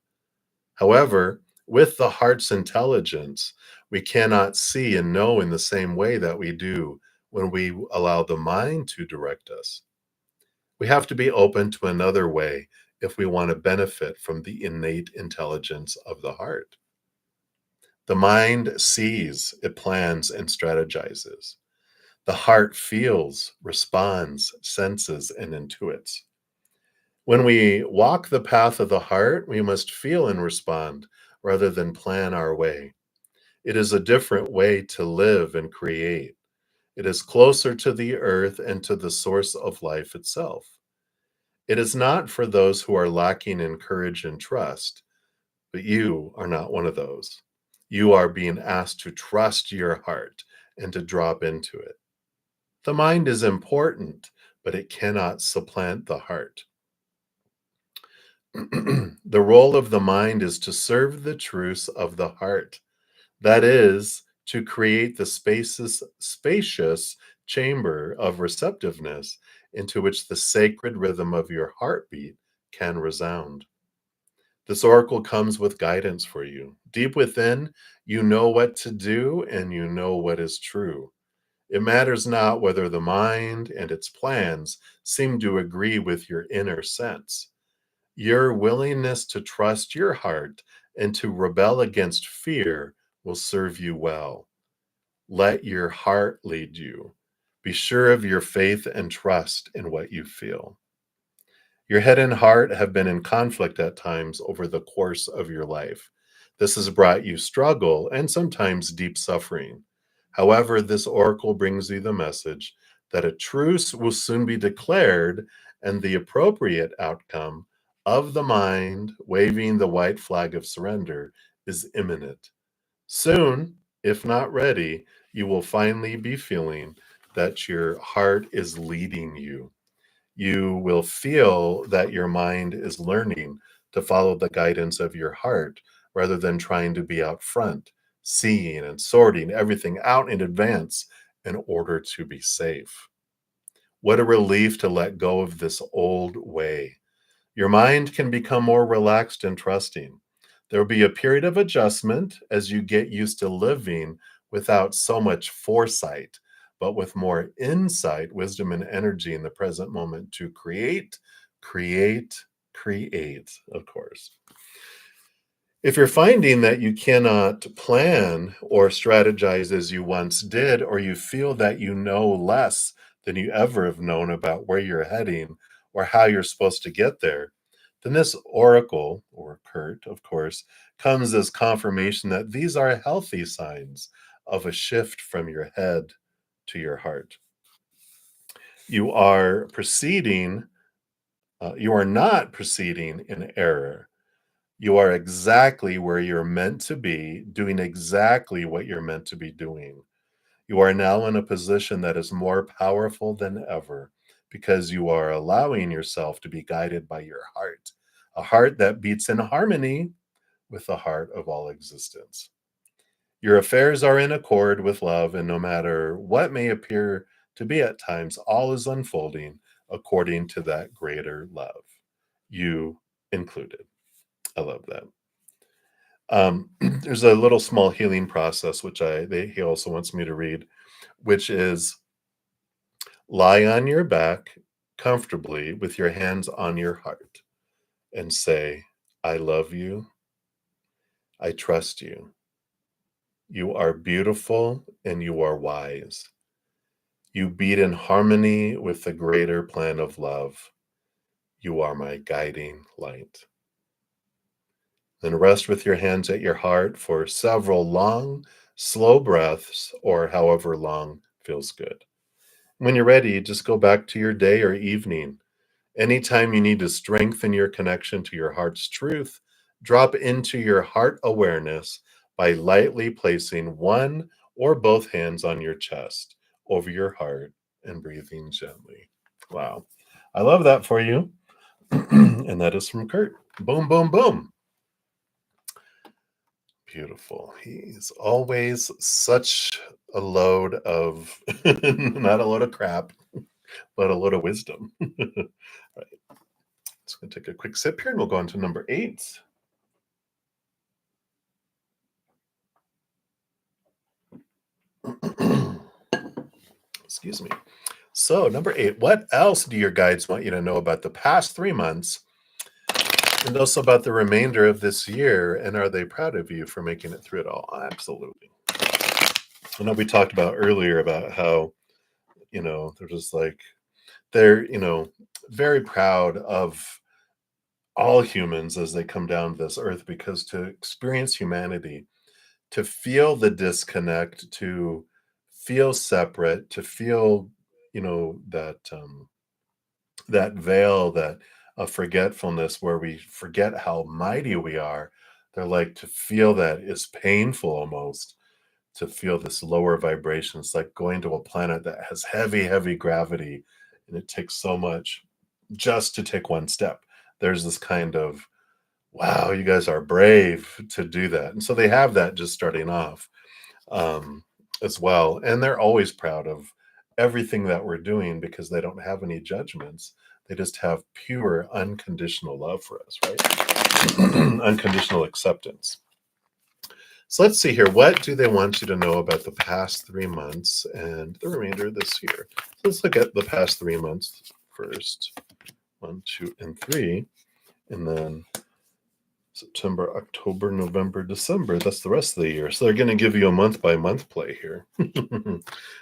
However, with the heart's intelligence, we cannot see and know in the same way that we do when we allow the mind to direct us. We have to be open to another way if we want to benefit from the innate intelligence of the heart. The mind sees, it plans, and strategizes. The heart feels, responds, senses, and intuits. When we walk the path of the heart, we must feel and respond rather than plan our way. It is a different way to live and create. It is closer to the earth and to the source of life itself. It is not for those who are lacking in courage and trust, but you are not one of those. You are being asked to trust your heart and to drop into it. The mind is important, but it cannot supplant the heart. The role of the mind is to serve the truths of the heart. That is, to create the spacious chamber of receptiveness into which the sacred rhythm of your heartbeat can resound. This oracle comes with guidance for you. Deep within, you know what to do and you know what is true. It matters not whether the mind and its plans seem to agree with your inner sense. Your willingness to trust your heart and to rebel against fear will serve you well. Let your heart lead you. Be sure of your faith and trust in what you feel. Your head and heart have been in conflict at times over the course of your life. This has brought you struggle and sometimes deep suffering. However, this oracle brings you the message that a truce will soon be declared and the appropriate outcome of the mind waving the white flag of surrender is imminent. Soon, if not ready, you will finally be feeling that your heart is leading you. You will feel that your mind is learning to follow the guidance of your heart rather than trying to be out front, seeing and sorting everything out in advance in order to be safe. What a relief to let go of this old way. Your mind can become more relaxed and trusting. There will be a period of adjustment as you get used to living without so much foresight, but with more insight, wisdom, and energy in the present moment to create, create, of course. If you're finding that you cannot plan or strategize as you once did, or you feel that you know less than you ever have known about where you're heading or how you're supposed to get there, then this oracle, or Kurt, of course, comes as confirmation that these are healthy signs of a shift from your head to your heart. You are proceeding, you are not proceeding in error. You are exactly where you're meant to be, doing exactly what you're meant to be doing. You are now in a position that is more powerful than ever because you are allowing yourself to be guided by your heart, a heart that beats in harmony with the heart of all existence. Your affairs are in accord with love, and no matter what may appear to be at times, all is unfolding according to that greater love, you included. I love that. There's a little small healing process which he also wants me to read, which is lie on your back comfortably with your hands on your heart and say, I love you. I trust you. You are beautiful and you are wise. You beat in harmony with the greater plan of love. You are my guiding light. Then rest with your hands at your heart for several long, slow breaths, or however long feels good. When you're ready, just go back to your day or evening. Anytime you need to strengthen your connection to your heart's truth, drop into your heart awareness by lightly placing one or both hands on your chest over your heart and breathing gently. Wow. I love that for you. And that is from Kurt. Boom, boom, boom. Beautiful. He's always such a load of, not a load of crap, but a load of wisdom. Right. Just going to take a quick sip here and we'll go on to number 8. Excuse me. So, number 8, what else do your guides want you to know about the past 3 months and also about the remainder of this year? And are they proud of you for making it through it all? Absolutely. I know we talked about earlier about how, they're just like, they're, very proud of all humans as they come down to this earth because to experience humanity, to feel the disconnect, to feel separate, to feel, that that veil that of forgetfulness where we forget how mighty we are. They're like, to feel that is painful almost, to feel this lower vibration. It's like going to a planet that has heavy, heavy gravity, and it takes so much just to take one step. There's this kind of, wow, you guys are brave to do that. And so they have that just starting off um, as well. And they're always proud of everything that we're doing because they don't have any judgments. They just have pure, unconditional love for us, right? Unconditional acceptance. So let's see here. What do they want you to know about the past 3 months and the remainder of this year? So let's look at the past 3 months first. 1, 2, and 3. And then September, October, November, December. That's the rest of the year. So they're going to give you a month by month play here.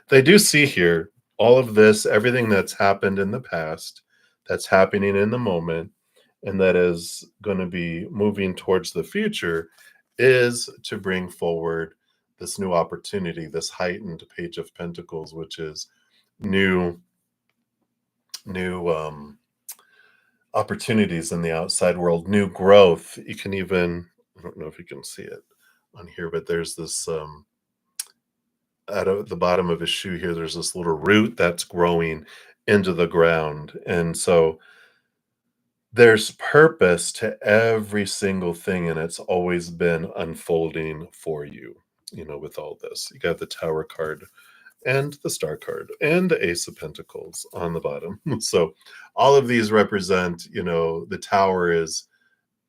They do see here all of this, everything that's happened in the past, that's happening in the moment, and that is going to be moving towards the future, is to bring forward this new opportunity, this heightened Page of Pentacles, which is new, new opportunities in the outside world, new growth. You can even, I don't know if you can see it on here, but there's this at the bottom of his shoe here, there's this little root that's growing into the ground. And so there's purpose to every single thing, and it's always been unfolding for you. With all this, you got the Tower card and the Star card and the Ace of Pentacles on the bottom. So all of these represent, the Tower is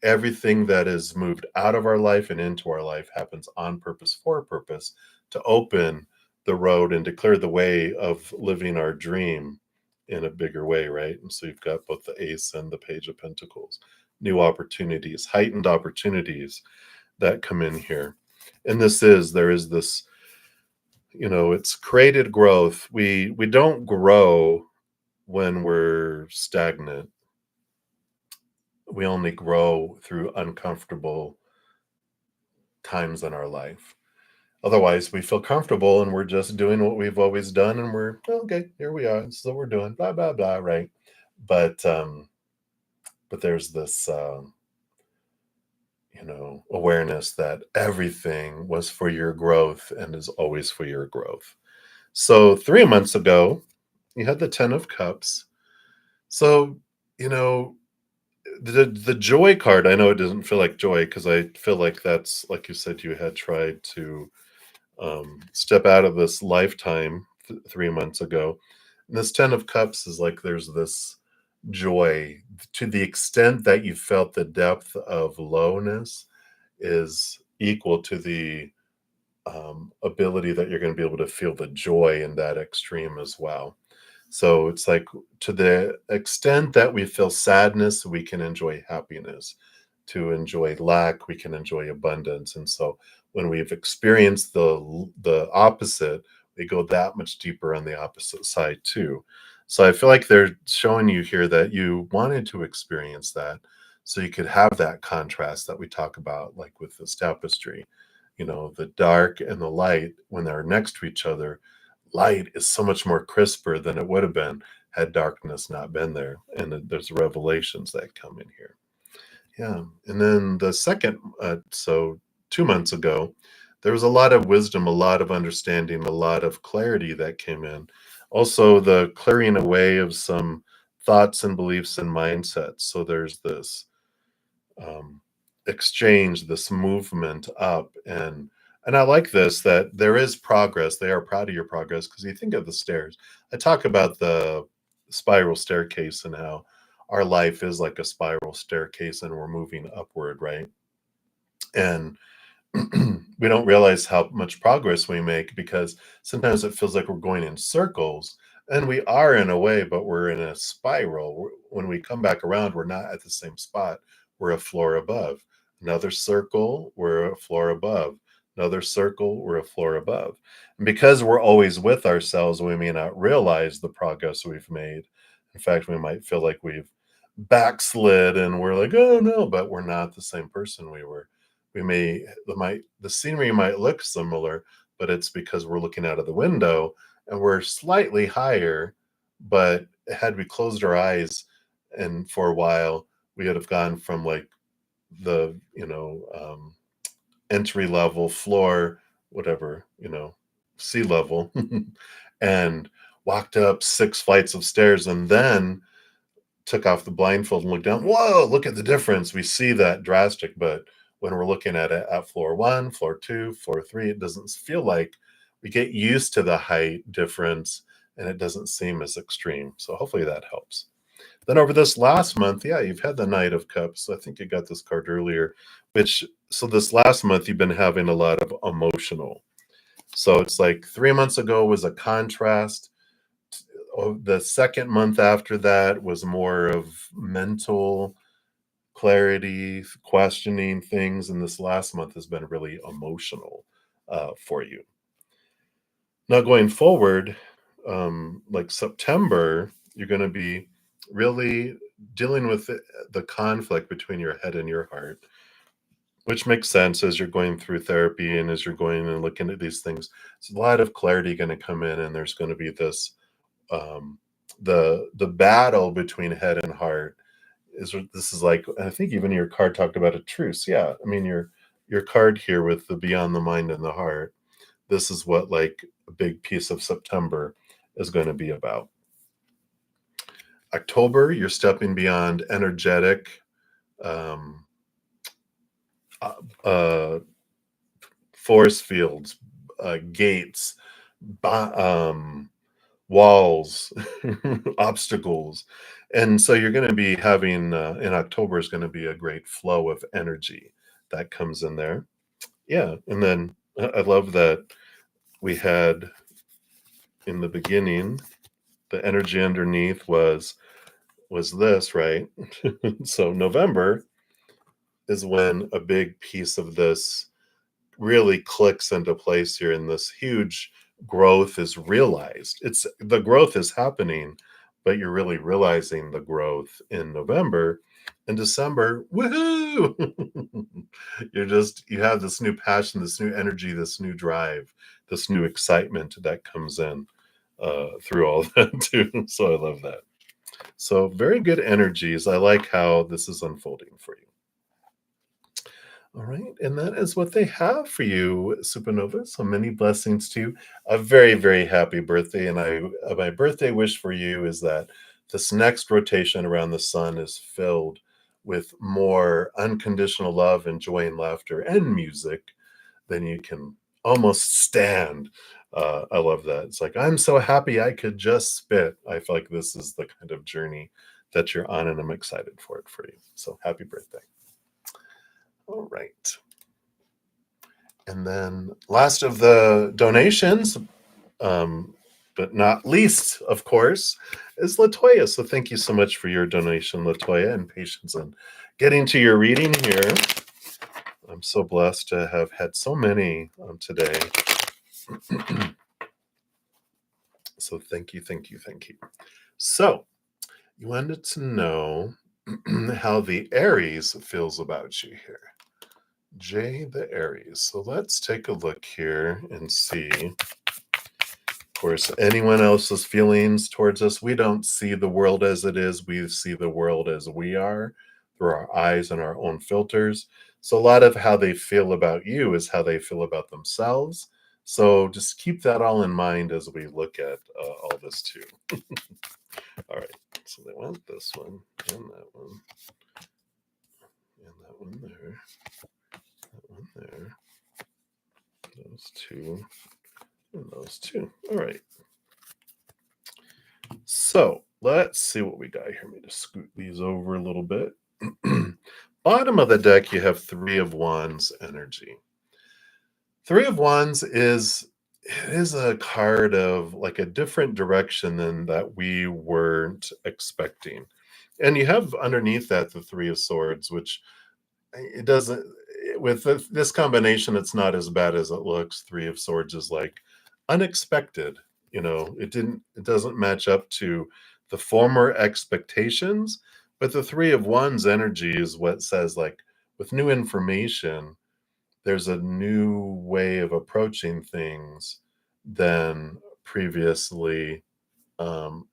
everything that is moved out of our life and into our life happens on purpose, for a purpose, to open the road and to clear the way of living our dream in a bigger way, right? And so you've got both the Ace and the Page of Pentacles, new opportunities, heightened opportunities that come in here. And there is this, it's created growth. We don't grow when we're stagnant. We only grow through uncomfortable times in our life. Otherwise, we feel comfortable and we're just doing what we've always done, and we're okay. Here we are. This is what we're doing. Blah blah blah. Right? But there's this awareness that everything was for your growth and is always for your growth. So 3 months ago, you had the Ten of Cups. So the joy card. I know it doesn't feel like joy because I feel like that's, like you said, you had tried to step out of this lifetime 3 months ago. And this Ten of Cups is like there's this joy to the extent that you felt the depth of lowness is equal to the ability that you're going to be able to feel the joy in that extreme as well. So it's like, to the extent that we feel sadness, we can enjoy happiness. To enjoy lack, we can enjoy abundance. And so when we've experienced the opposite, we go that much deeper on the opposite side too. So I feel like they're showing you here that you wanted to experience that so you could have that contrast that we talk about, like with this tapestry. The dark and the light, when they're next to each other, light is so much more crisper than it would have been had darkness not been there. And there's revelations that come in here. Yeah. And then the second, so 2 months ago, there was a lot of wisdom, a lot of understanding, a lot of clarity that came in. Also, the clearing away of some thoughts and beliefs and mindsets. So there's this um, exchange, this movement up. And I like this, that there is progress. They are proud of your progress because you think of the stairs. I talk about the spiral staircase and how our life is like a spiral staircase and we're moving upward, right? And we don't realize how much progress we make because sometimes it feels like we're going in circles, and we are in a way, but we're in a spiral. When we come back around, we're not at the same spot. We're a floor above. Another circle, we're a floor above. Another circle, we're a floor above. And because we're always with ourselves, we may not realize the progress we've made. In fact, we might feel like we've backslid and we're like, oh no, but we're not the same person we were. The scenery might look similar, but it's because we're looking out of the window and we're slightly higher. But had we closed our eyes, And for a while, we would have gone from like the, entry level floor, whatever, sea level, and walked up 6 flights of stairs and then took off the blindfold and looked down. Whoa, look at the difference. We see that drastic, but when we're looking at it at floor one, floor two, floor three, it doesn't feel like we get used to the height difference and it doesn't seem as extreme. So hopefully that helps. Then over this last month, yeah, you've had the Knight of Cups. I think you got this card earlier, so this last month you've been having a lot of emotional. So it's like 3 months ago was a contrast. The second month after that was more of mental clarity, questioning things, and this last month has been really emotional for you. Now, going forward, like September, you're going to be really dealing with the conflict between your head and your heart, which makes sense as you're going through therapy and as you're going and looking at these things. It's a lot of clarity going to come in, and there's going to be this the battle between head and heart. This is like, I think even your card talked about a truce. Yeah, I mean your card here with the beyond the mind and the heart. This is what like a big piece of September is going to be about. October, you're stepping beyond energetic uh, uh, force fields, gates, walls, obstacles. And so you're going to be having, in October is going to be a great flow of energy that comes in there. Yeah. And then I love that we had in the beginning, the energy underneath was this, right? So November is when a big piece of this really clicks into place here, and this huge growth is realized. It's the growth is happening, but you're really realizing the growth in November. In December, woohoo! You have this new passion, this new energy, this new drive, this new excitement that comes in through all that too. So I love that. So very good energies. I like how this is unfolding for you. All right, and that is what they have for you, Supernova. So many blessings to you. A very, very happy birthday. And my birthday wish for you is that this next rotation around the sun is filled with more unconditional love and joy and laughter and music than you can almost stand. I love that. It's like, I'm so happy I could just spit. I feel like this is the kind of journey that you're on, and I'm excited for it for you. So happy birthday. All right. And then last of the donations, but not least, of course, is Latoya. So thank you so much for your donation, Latoya, and patience in getting to your reading here. I'm so blessed to have had so many today. So thank you, thank you, thank you. So you wanted to know how the Aries feels about you here. Jay the Aries. So let's take a look here and see. Of course, anyone else's feelings towards us, we don't see the world as it is. We see the world as we are through our eyes and our own filters. So a lot of how they feel about you is how they feel about themselves. So just keep that all in mind as we look at all this too. All right. So they want this one and that one and that one there. That one there. Those two. And those two. All right. So let's see what we got here. Let me just scoot these over a little bit. Bottom of the deck, you have Three of Wands energy. Three of Wands is a card of like a different direction than that we weren't expecting. And you have underneath that the Three of Swords, which it doesn't, with this combination, it's not as bad as it looks. Three of Swords is like unexpected. It doesn't match up to the former expectations, but the Three of Wands energy is what says, like, with new information, there's a new way of approaching things than previously.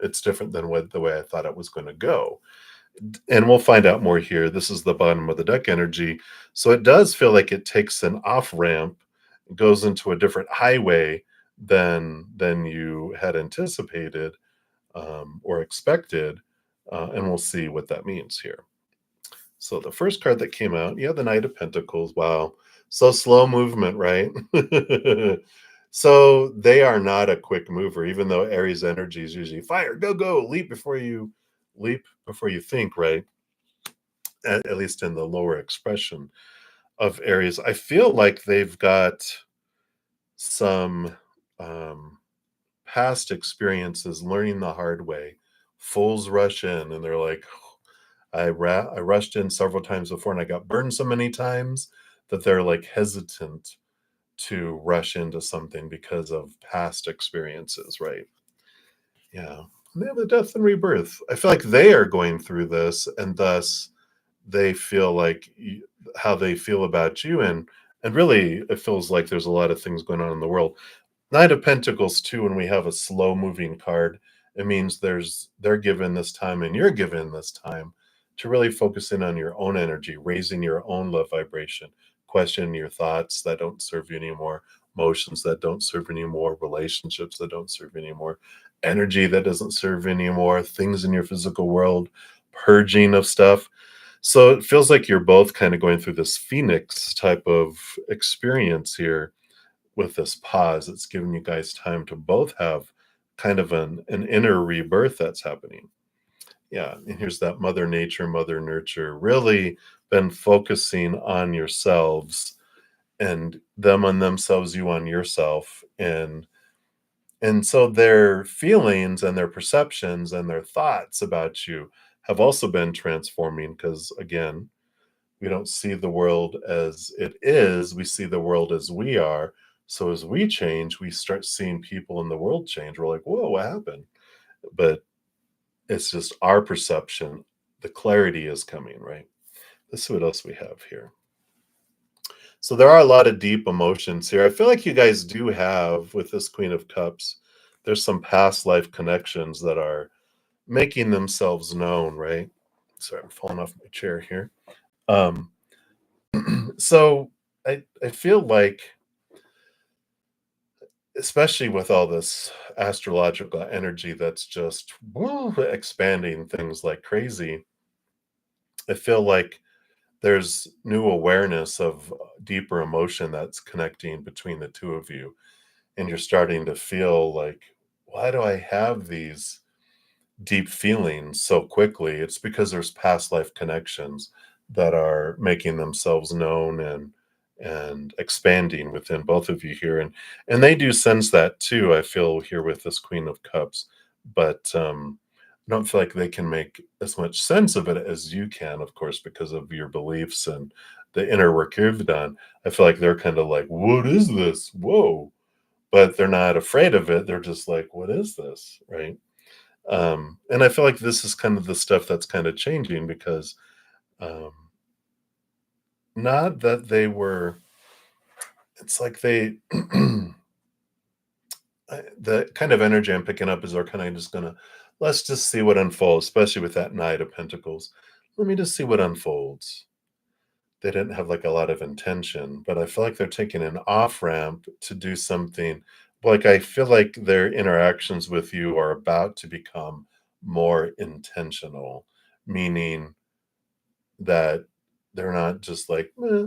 It's different than the way I thought it was going to go. And we'll find out more here. This is the bottom of the deck energy. So it does feel like it takes an off ramp, goes into a different highway than you had anticipated or expected. And we'll see what that means here. So the first card that came out, yeah, the Knight of Pentacles. Wow. So slow movement, right? So they are not a quick mover, even though Aries energy is usually fire, go, go, leap before you think, right? At least in the lower expression of Aries. I feel like they've got some past experiences learning the hard way. Fools rush in and they're like, I rushed in several times before and I got burned so many times that they're like hesitant to rush into something because of past experiences, right? Yeah. And they have the death and rebirth. I feel like they are going through this and thus they feel like how they feel about you and really it feels like there's a lot of things going on in the world. Knight of Pentacles too, when we have a slow moving card, it means they're given this time and you're given this time to really focus in on your own energy, raising your own love vibration, question your thoughts that don't serve you anymore, emotions that don't serve anymore, relationships that don't serve anymore, energy that doesn't serve anymore, things in your physical world, purging of stuff. So it feels like you're both kind of going through this phoenix type of experience here with this pause. It's giving you guys time to both have kind of an inner rebirth that's happening. Yeah. And here's that Mother Nature, Mother Nurture, really been focusing on yourselves and them on themselves, you on yourself. And so their feelings and their perceptions and their thoughts about you have also been transforming because again, we don't see the world as it is, we see the world as we are. So as we change, we start seeing people in the world change. We're like, whoa, what happened? But it's just our perception. The clarity is coming, right? Let's see what else we have here. So there are a lot of deep emotions here. I feel like you guys do have, with this Queen of Cups, there's some past life connections that are making themselves known, right? Sorry, I'm falling off my chair here. Um, so I feel like, especially with all this astrological energy that's just expanding things like crazy, I feel like there's new awareness of deeper emotion that's connecting between the two of you. And you're starting to feel like, why do I have these deep feelings so quickly? It's because there's past life connections that are making themselves known and expanding within both of you here, and they do sense that too. I feel here with this Queen of Cups, but I don't feel like they can make as much sense of it as you can, of course, because of your beliefs and the inner work you've done. I feel like they're kind of like, what is this? Whoa. But they're not afraid of it. They're just like, what is this? Right. And I feel like this is kind of the stuff that's kind of changing because um, not that they were, it's like they, the kind of energy I'm picking up is they're kind of just gonna, let's just see what unfolds, especially with that Knight of Pentacles. Let me just see what unfolds. They didn't have like a lot of intention, but I feel like they're taking an off ramp to do something. Like I feel like their interactions with you are about to become more intentional, meaning that they're not just like, "Meh."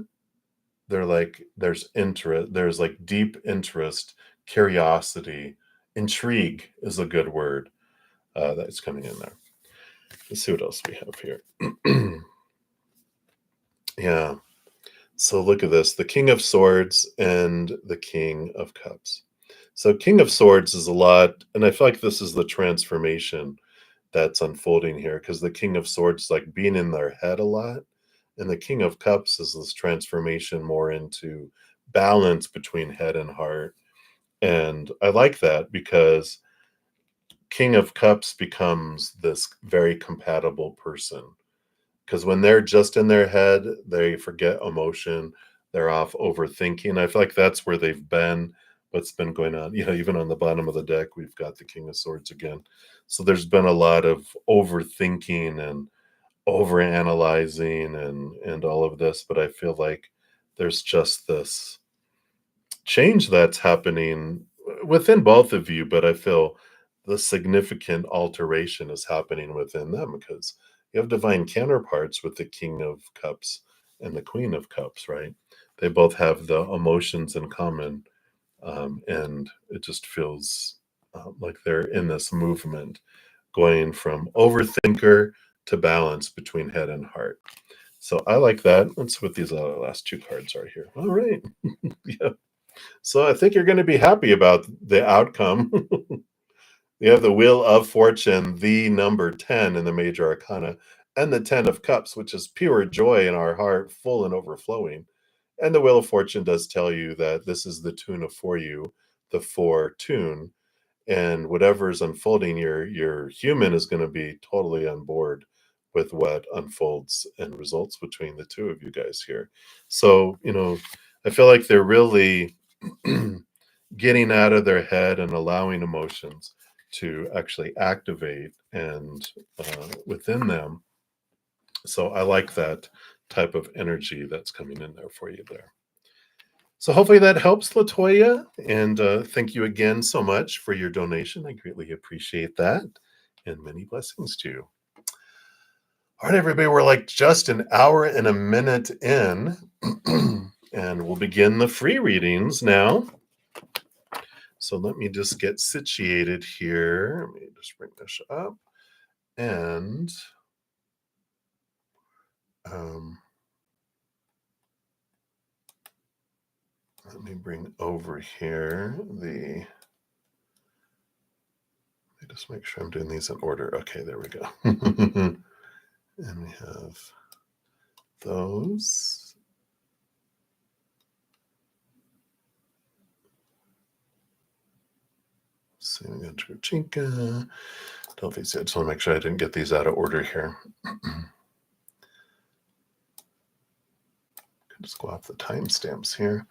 They're like, there's interest, there's like deep interest, curiosity, intrigue is a good word that's coming in there. Let's see what else we have here. Yeah. So look at this, the King of Swords and the King of Cups. So King of Swords is a lot, and I feel like this is the transformation that's unfolding here because the King of Swords is like being in their head a lot, and the King of Cups is this transformation more into balance between head and heart. And I like that because King of Cups becomes this very compatible person. Because when they're just in their head, they forget emotion. They're off overthinking. I feel like that's where they've been, what's been going on. You know, even on the bottom of the deck, we've got the King of Swords again. So there's been a lot of overthinking and over analyzing and all of this, but I feel like there's just this change that's happening within both of you, but I feel the significant alteration is happening within them because you have divine counterparts with the King of Cups and the Queen of Cups, right? They both have the emotions in common, and it just feels like they're in this movement going from overthinker to balance between head and heart. So I like that. Let's see what these last two cards are here. All right. Yeah. So I think you're going to be happy about the outcome. You have the Wheel of Fortune, the number 10 in the major arcana, and the 10 of Cups, which is pure joy in our heart, full and overflowing. And the Wheel of Fortune does tell you that this is the tune of for you, the four tune, and whatever's unfolding, your human is going to be totally on board with what unfolds and results between the two of you guys here. So, I feel like they're really getting out of their head and allowing emotions to actually activate and within them. So I like that type of energy that's coming in there for you there. So hopefully that helps, Latoya, and thank you again so much for your donation. I greatly appreciate that, and many blessings to you. All right, everybody, we're like just an hour and a minute in, and we'll begin the free readings now. So let me just get situated here. Let me just bring this up, and let me bring over here let me just make sure I'm doing these in order. Okay, there we go. And we have those. So we got Churchinka. Don't face it. I just want to make sure I didn't get these out of order here. Just go off the timestamps here.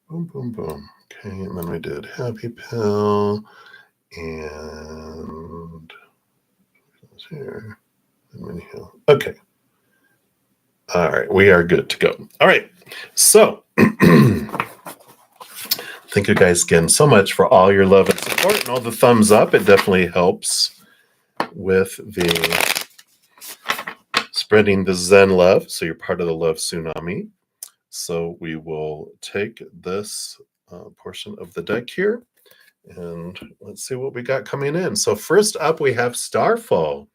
Boom, boom, boom. Okay, and then we did Happy Pill and here and Mini Hill. Okay. All right, we are good to go. All right, so thank you guys again so much for all your love and support and all the thumbs up. It definitely helps with the spreading the Zen love. So you're part of the love tsunami. So we will take this portion of the deck here and let's see what we got coming in. So first up, we have Starfall.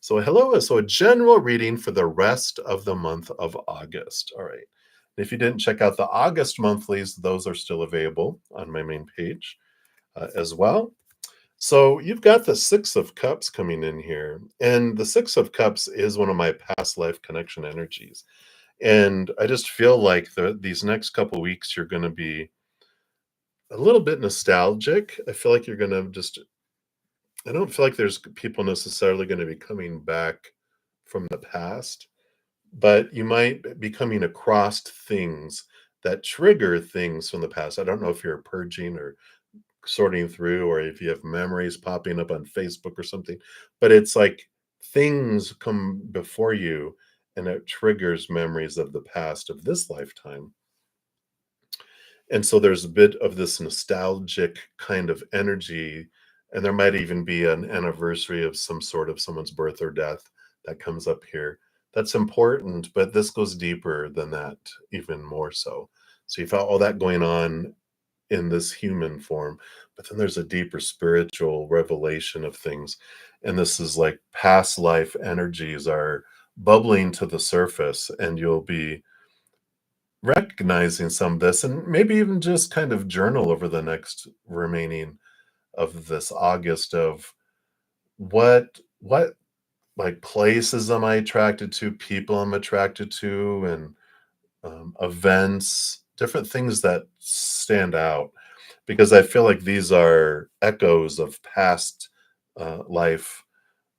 So hello, so a general reading for the rest of the month of August. All right. If you didn't check out the August monthlies, those are still available on my main page as well. So you've got the Six of Cups coming in here. And the Six of Cups is one of my past life connection energies. And I just feel like these next couple weeks, you're going to be a little bit nostalgic. I feel like you're going to I don't feel like there's people necessarily going to be coming back from the past, but you might be coming across things that trigger things from the past. I don't know if you're purging or sorting through or if you have memories popping up on Facebook or something, but it's like things come before you and it triggers memories of the past of this lifetime. And so there's a bit of this nostalgic kind of energy, and there might even be an anniversary of some sort of someone's birth or death that comes up here. That's important, but this goes deeper than that, even more so. So you've got all that going on in this human form, but then there's a deeper spiritual revelation of things. And this is like past life energies are bubbling to the surface, and you'll be recognizing some of this and maybe even just kind of journal over the next remaining of this August of what like places am I attracted to, people I'm attracted to, and events, different things that stand out because I feel like these are echoes of past life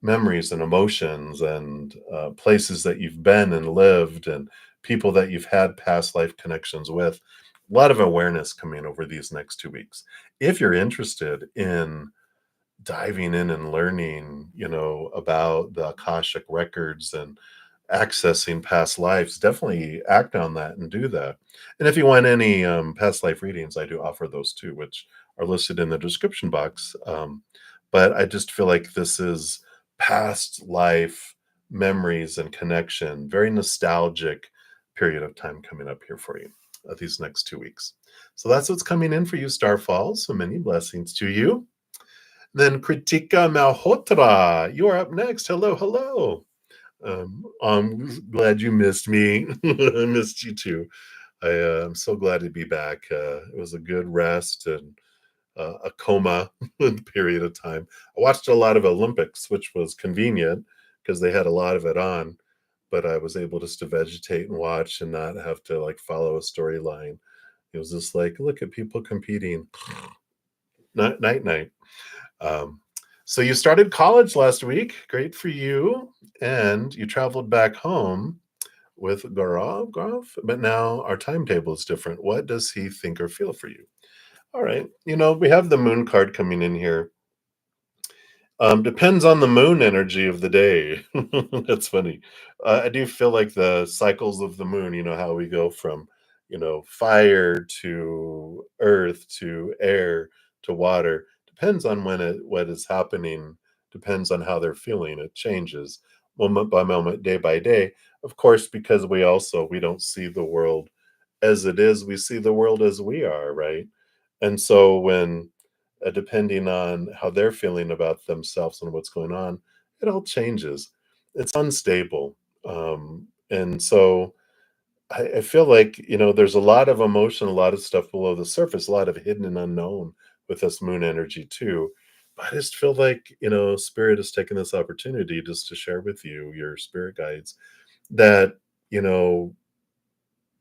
memories and emotions and places that you've been and lived and people that you've had past life connections with. A lot of awareness coming over these next 2 weeks. If you're interested in diving in and learning, about the Akashic records and accessing past lives, definitely act on that and do that. And if you want any past life readings, I do offer those too, which are listed in the description box. But I just feel like this is past life memories and connection, very nostalgic period of time coming up here for you these next 2 weeks. So that's what's coming in for you, Starfall. So many blessings to you. Then Kritika Malhotra, you're up next. Hello, hello. I'm glad you missed me. I missed you too. I'm so glad to be back. It was a good rest and a coma period of time. I watched a lot of Olympics, which was convenient because they had a lot of it on, but I was able just to vegetate and watch and not have to like follow a storyline. It was just like, look at people competing. Night, night, night. Um, so you started college last week. Great for you. And you traveled back home with Gaurav, but now our timetable is different. What does he think or feel for you? All right. We have the moon card coming in here. Depends on the moon energy of the day. That's funny. I do feel like the cycles of the moon, how we go from, fire to earth to air to water, depends on what is happening, depends on how they're feeling. It changes moment by moment, day by day. Of course, because we don't see the world as it is, we see the world as we are, right? And so when depending on how they're feeling about themselves and what's going on, it all changes. It's unstable. And so I feel like, there's a lot of emotion, a lot of stuff below the surface, a lot of hidden and unknown with this moon energy too. But I just feel like, Spirit has taken this opportunity just to share with you, your spirit guides, that, you know,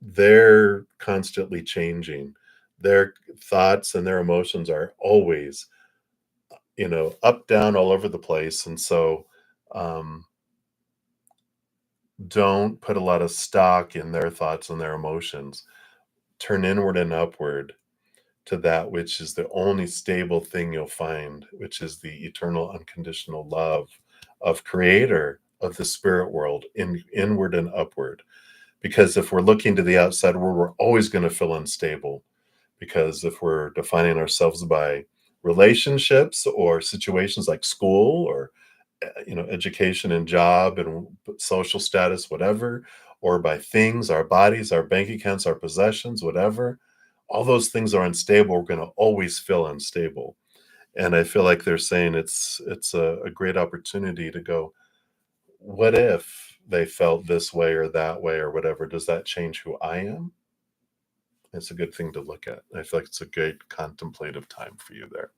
they're constantly changing. Their thoughts and their emotions are always up, down, all over the place. And so, um, don't put a lot of stock in their thoughts and their emotions. Turn inward and upward to that which is the only stable thing you'll find, which is the eternal, unconditional love of Creator of the spirit world, inward and upward. Because if we're looking to the outside world, we're always going to feel unstable. Because if we're defining ourselves by relationships or situations like school or education and job and social status, whatever, or by things, our bodies, our bank accounts, our possessions, whatever, all those things are unstable. We're going to always feel unstable. And I feel like they're saying it's a great opportunity to go, what if they felt this way or that way or whatever? Does that change who I am? It's a good thing to look at. I feel like it's a good contemplative time for you there.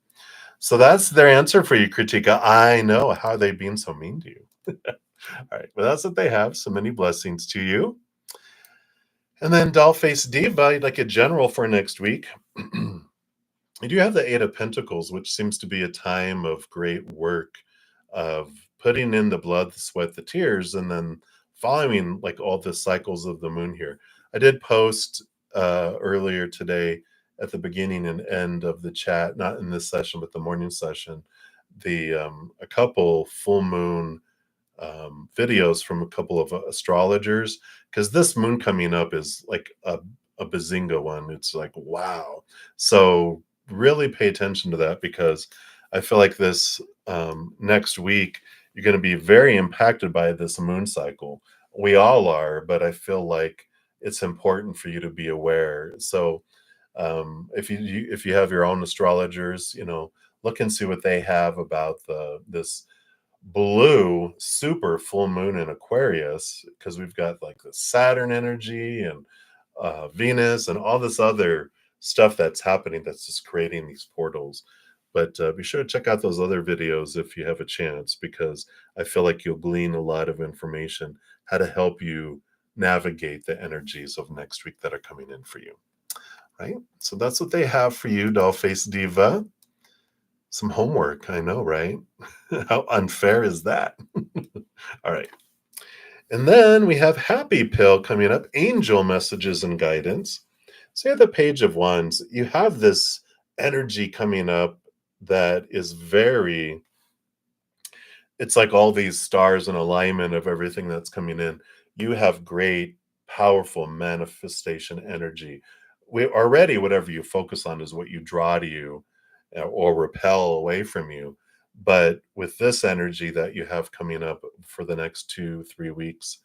So that's their answer for you, Kritika. I know. How are they being so mean to you? All right. Well, that's what they have. So many blessings to you. And then Dollface Diva, like a general for next week. You do have the Eight of Pentacles, which seems to be a time of great work, of putting in the blood, the sweat, the tears, and then following like all the cycles of the moon here. I did post earlier today at the beginning and end of the chat, not in this session, but the morning session, the a couple full moon videos from a couple of astrologers, because this moon coming up is like a bazinga one. It's like, wow. So really pay attention to that, because I feel like this next week, you're going to be very impacted by this moon cycle. We all are, but I feel like it's important for you to be aware. So if you have your own astrologers, look and see what they have about this blue super full moon in Aquarius, because we've got like the Saturn energy and Venus and all this other stuff that's happening that's just creating these portals. But be sure to check out those other videos if you have a chance, because I feel like you'll glean a lot of information how to help you navigate the energies of next week that are coming in for you. Right? So that's what they have for you, Dollface Diva. Some homework, I know, right? How unfair is that? All right. And then we have Happy Pill coming up, angel messages and guidance. So you have the Page of Wands. You have this energy coming up that is it's like all these stars in alignment of everything that's coming in. you have great, powerful manifestation energy. We already, whatever you focus on is what you draw to you, or repel away from you. But with this energy that you have coming up for the next 2, 3 weeks,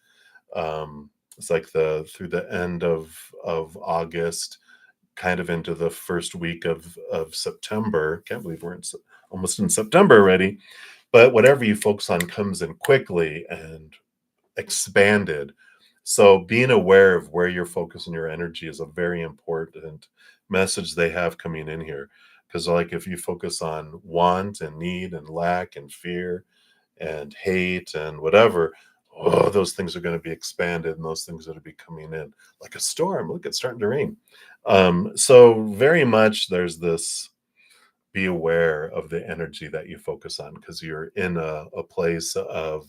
it's like the through the end of August, kind of into the first week of September. Can't believe we're almost in September already. But whatever you focus on comes in quickly and expanded. So being aware of where you're focusing your energy is a very important message they have coming in here. Because like if you focus on want and need and lack and fear and hate and whatever, oh, those things are going to be expanded and those things that are be coming in like a storm. Look, it's starting to rain. So very much there's this, be aware of the energy that you focus on because you're in a place of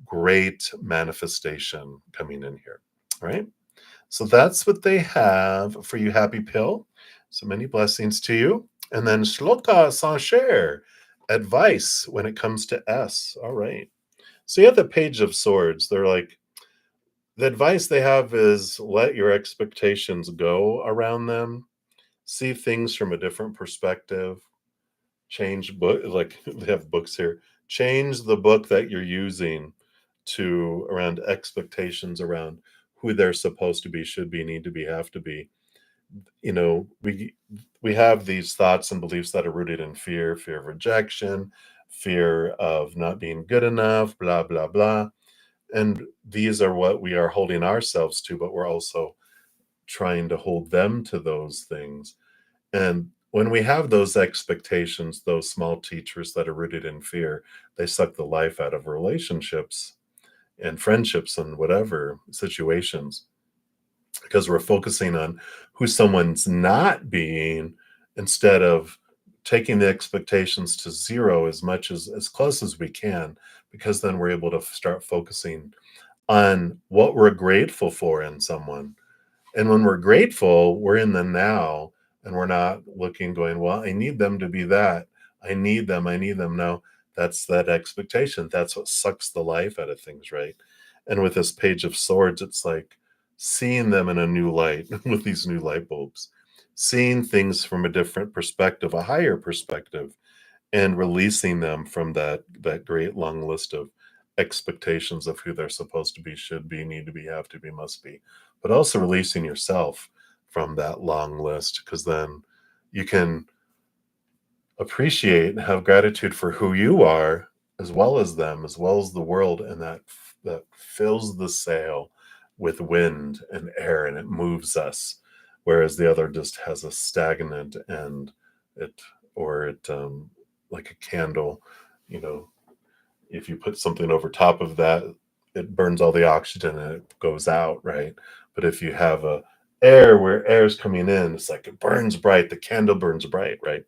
great manifestation coming in here. All right. So that's what they have for you, Happy Pill. So many blessings to you. And then Shloka Sancher, advice when it comes to S. All right. So you have the Page of Swords. They're like, the advice they have is let your expectations go around them, see things from a different perspective, change book, like they have books here, change the book that you're using to around expectations around who they're supposed to be, should be, need to be, have to be. You know, we have these thoughts and beliefs that are rooted in fear of rejection, fear of not being good enough, blah blah blah. And these are what we are holding ourselves to, but we're also trying to hold them to those things. And when we have those expectations, those small teachers that are rooted in fear, they suck the life out of relationships and friendships and whatever situations, because we're focusing on who someone's not being instead of taking the expectations to zero as much as close as we can, because then we're able to start focusing on what we're grateful for in someone. And when we're grateful, we're in the now and we're not looking, going, well, I need them to be that. I need them. No, that's that expectation. That's what sucks the life out of things, right? And with this Page of Swords, it's like seeing them in a new light with these new light bulbs, seeing things from a different perspective, a higher perspective, and releasing them from that great long list of expectations of who they're supposed to be, should be, need to be, have to be, must be, but also releasing yourself from that long list, because then you can appreciate and have gratitude for who you are as well as them, as well as the world, and that fills the sail with wind and air and it moves us, whereas the other just has a stagnant and it, or it like a candle, you know, if you put something over top of that, it burns all the oxygen and it goes out, right? But if you have a air where air is coming in, it's like it burns bright, the candle burns bright, right?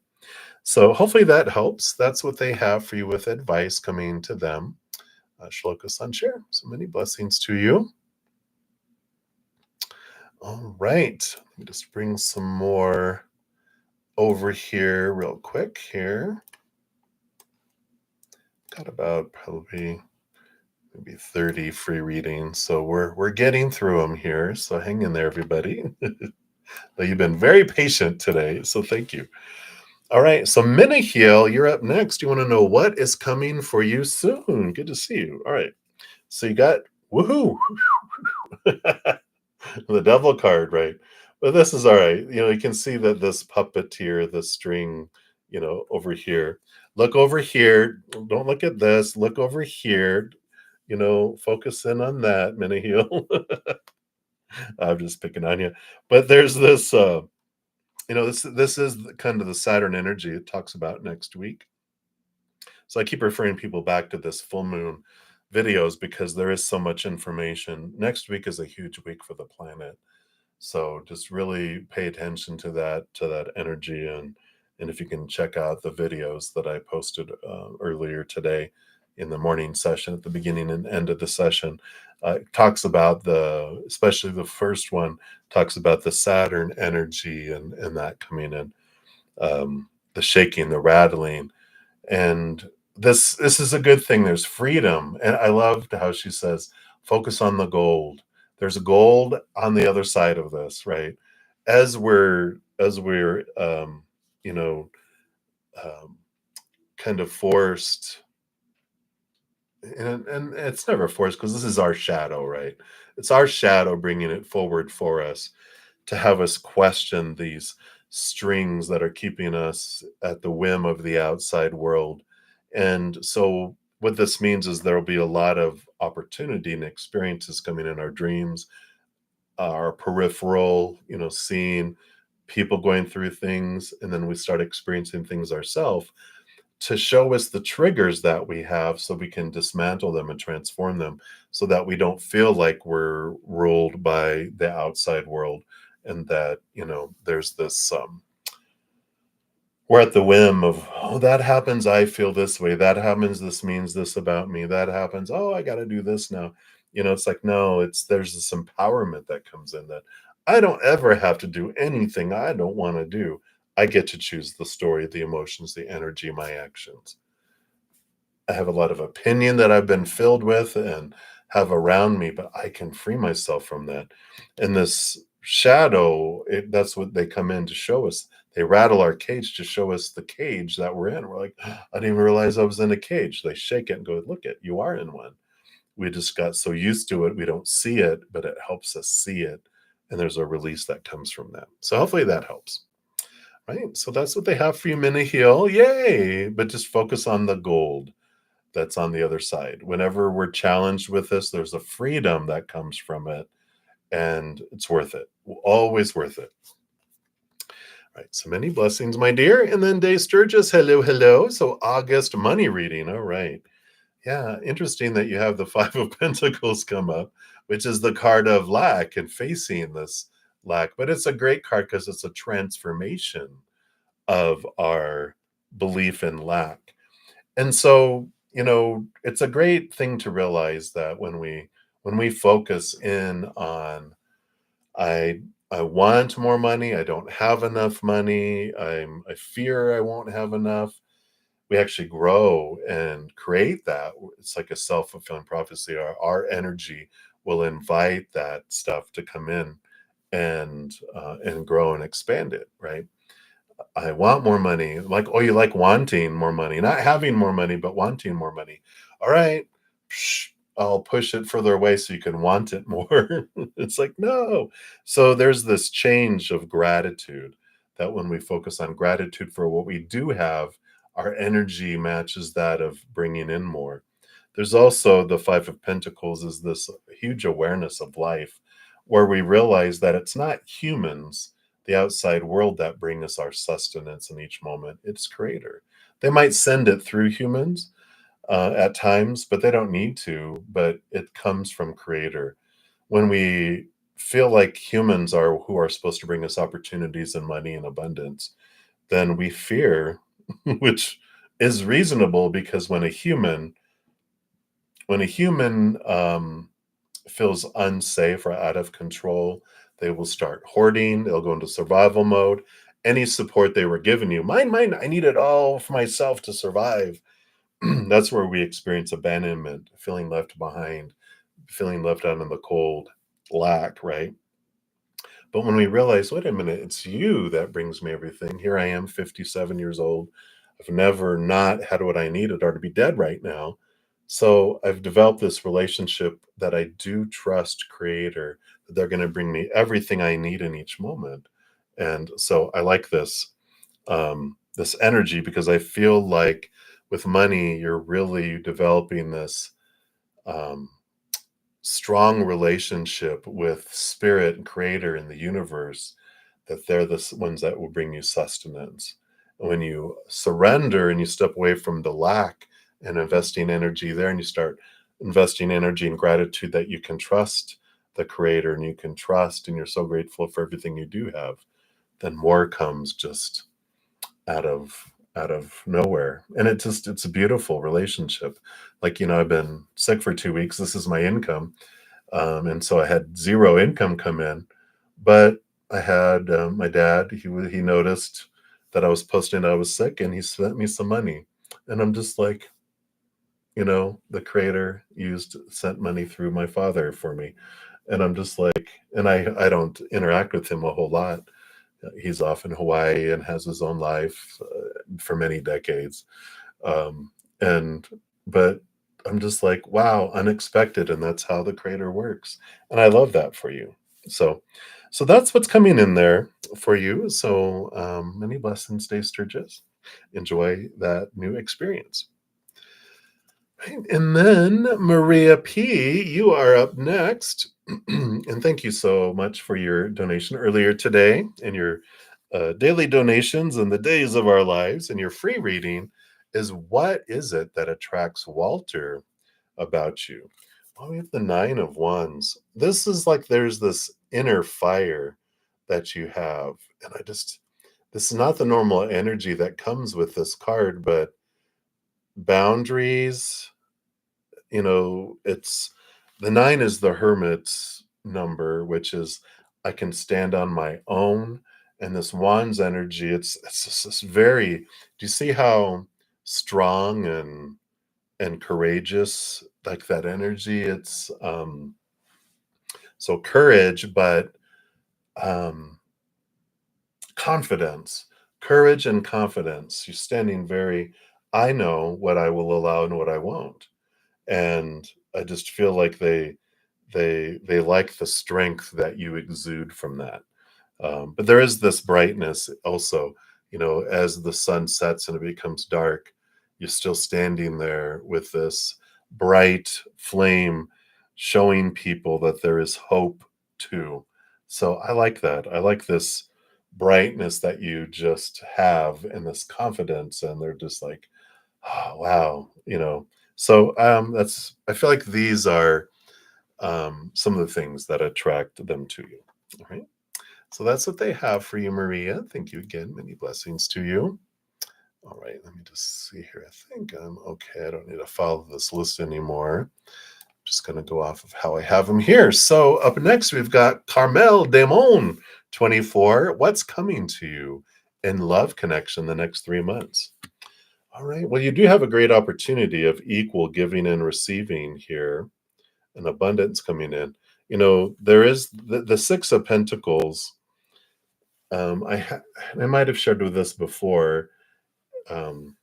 So hopefully that helps. That's what they have for you with advice coming to them. Shloka Sancher, so many blessings to you. All right, let me just bring some more over here real quick here. Got about probably maybe 30 free readings, so we're getting through them here. So hang in there, everybody. You've been very patient today, so thank you. All right, so Minahil, you're up next. You want to know what is coming for you soon? Good to see you. All right, so you got woohoo, the devil card, right? But this is all right. You know, you can see that this puppeteer, the string, you know, over here. Look over here. Don't look at this. Look over here. You know, focus in on that, Minahil. I'm just picking on you. But there's this you know, this is kind of the Saturn energy it talks about next week. So I keep referring people back to this full moon videos because there is so much information. Next week is a huge week for the planet. So just really pay attention to that energy, and if you can check out the videos that I posted earlier today in the morning session at the beginning and end of the session, it talks about especially the first one talks about the Saturn energy and that coming in, the shaking, the rattling, and this is a good thing. There's freedom, and I loved how she says, Focus on the gold. There's gold on the other side of this, right? As we're you know, um, kind of forced, and it's never forced because this is our shadow, right? It's our shadow bringing it forward for us to have us question these strings that are keeping us at the whim of the outside world. And so, what this means is there will be a lot of opportunity and experiences coming in our dreams, our peripheral, seeing people going through things, and then we start experiencing things ourselves to show us the triggers that we have so we can dismantle them and transform them so that we don't feel like we're ruled by the outside world, and that there's this we're at the whim of, oh, that happens, I feel this way, that happens, this means this about me, that happens, oh, I got to do this now. It's like, no, there's this empowerment that comes in, that I don't ever have to do anything I don't want to do. I get to choose the story, the emotions, the energy, my actions. I have a lot of opinion that I've been filled with and have around me, but I can free myself from that. And this shadow, that's what they come in to show us. They rattle our cage to show us the cage that we're in. We're like, I didn't even realize I was in a cage. They shake it and go, look it, you are in one. We just got so used to it, we don't see it, but it helps us see it. And there's a release that comes from that. So hopefully that helps. Right. So that's what they have for you, Mini Heal. Yay. But just focus on the gold that's on the other side. Whenever we're challenged with this, there's a freedom that comes from it, and it's worth it. Always worth it. Right. So many blessings, my dear. And then Day Sturgis, hello, hello. So August money reading. All right. Yeah. Interesting that you have the Five of Pentacles come up, which is the card of lack and facing this lack. But it's a great card because it's a transformation of our belief in lack. And so, it's a great thing to realize that when we focus in on, I I want more money, I don't have enough money, I fear I won't have enough. We actually grow and create that. It's like a self-fulfilling prophecy. Our energy will invite that stuff to come in and grow and expand it, right? I want more money. Like, oh, you like wanting more money, not having more money, but wanting more money. All right, I'll push it further away so you can want it more. It's like, no. So there's this change of gratitude, that when we focus on gratitude for what we do have, our energy matches that of bringing in more. There's also the Five of Pentacles, is this huge awareness of life, where we realize that it's not humans, the outside world, that bring us our sustenance in each moment. It's Creator. They might send it through humans at times, but they don't need to. But it comes from Creator. When we feel like humans are who are supposed to bring us opportunities and money and abundance, then we fear, which is reasonable, because when a human feels unsafe or out of control, they will start hoarding, they'll go into survival mode. Any support they were giving you, mine, I need it all for myself to survive. That's where we experience abandonment, feeling left behind, feeling left out in the cold, lack, right? But when we realize, wait a minute, it's you that brings me everything. Here I am, 57 years old. I've never not had what I needed, or to be dead right now. So I've developed this relationship that I do trust Creator, that they're going to bring me everything I need in each moment. And so I like this energy, because I feel like with money, you're really developing this um, strong relationship with Spirit and Creator in the universe, that they're the ones that will bring you sustenance. And when you surrender and you step away from the lack and investing energy there, and you start investing energy in gratitude, that you can trust the Creator and you can trust, and you're so grateful for everything you do have, then more comes just out of nowhere. And it's a beautiful relationship. Like, I've been sick for 2 weeks. This is my income. And so I had zero income come in, but I had my dad. He noticed that I was posting I was sick, and he sent me some money. And I'm just like, the creator sent money through my father for me. And I'm just like, and I don't interact with him a whole lot. He's off in Hawaii and has his own life for many decades. And but I'm just like, wow, unexpected, and that's how the creator works. And I love that for you. So so that's what's coming in there for you. So many blessings, stay Sturgis. Enjoy that new experience. Right, and then Maria P, you are up next. And thank you so much for your donation earlier today and your daily donations and the days of our lives. And your free reading is, what is it that attracts Walter about you? Well, we have the Nine of Wands. This is like there's this inner fire that you have. And this is not the normal energy that comes with this card, but boundaries, it's the nine is the hermit's number, which is I can stand on my own. And this wands energy, it's just this very, do you see how strong and courageous like that energy? It's so courage, but um confidence, courage and confidence. You're standing very, I know what I will allow and what I won't. And I just feel like they like the strength that you exude from that. But there is this brightness also, as the sun sets and it becomes dark, you're still standing there with this bright flame showing people that there is hope too. So I like that. I like this brightness that you just have and this confidence, and they're just like, oh, wow, So that's I feel like these are some of the things that attract them to you. All right. So that's what they have for you, Maria. Thank you again. Many blessings to you. All right. Let me just see here. I think I'm okay. I don't need to follow this list anymore. I'm just going to go off of how I have them here. So up next, we've got Carmel Damon, 24. What's coming to you in love connection the next 3 months? All right. Well, you do have a great opportunity of equal giving and receiving here, and abundance coming in. There is the Six of Pentacles. I might have shared with this before, um,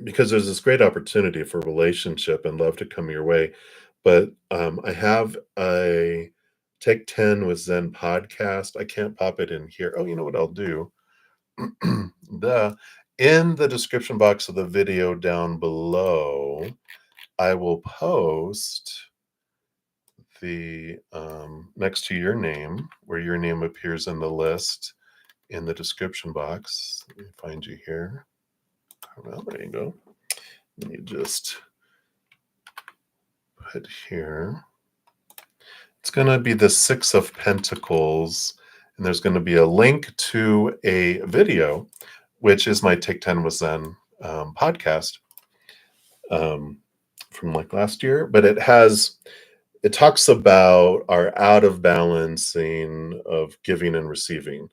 because there's this great opportunity for relationship and love to come your way. But I have a Take 10 with Zen podcast. I can't pop it in here. Oh, you know what I'll do? the In the description box of the video down below, I will post the next to your name, where your name appears in the list in the description box. Let me find you here. Well, there you go. Let me just put here. It's going to be the Six of Pentacles, and there's going to be a link to a video, which is my Take 10 with Zen podcast from like last year, but it talks about our out of balancing of giving and receiving,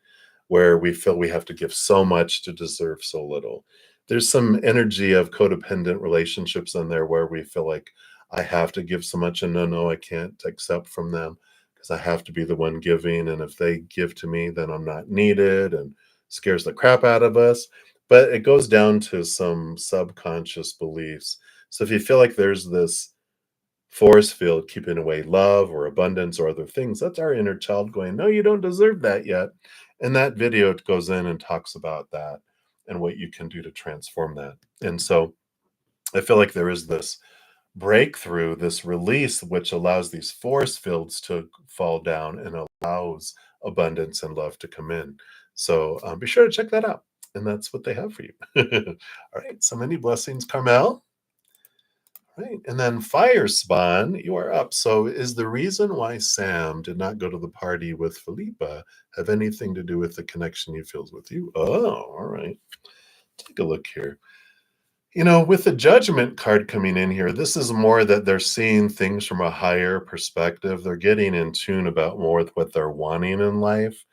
where we feel we have to give so much to deserve so little. There's some energy of codependent relationships in there where we feel like I have to give so much, and no, I can't accept from them because I have to be the one giving. And if they give to me, then I'm not needed, and scares the crap out of us. But it goes down to some subconscious beliefs. So if you feel like there's this force field keeping away love or abundance or other things, that's our inner child going, no, you don't deserve that yet. And that video goes in and talks about that and what you can do to transform that. And so I feel like there is this breakthrough, this release, which allows these force fields to fall down and allows abundance and love to come in. So be sure to check that out. And that's what they have for you. All right. So many blessings, Carmel. Right. And then Fire Spawn, you are up. So is the reason why Sam did not go to the party with Felipa have anything to do with the connection he feels with you? Oh, all right. Take a look here. With the Judgment card coming in here, this is more that they're seeing things from a higher perspective. They're getting in tune about more with what they're wanting in life.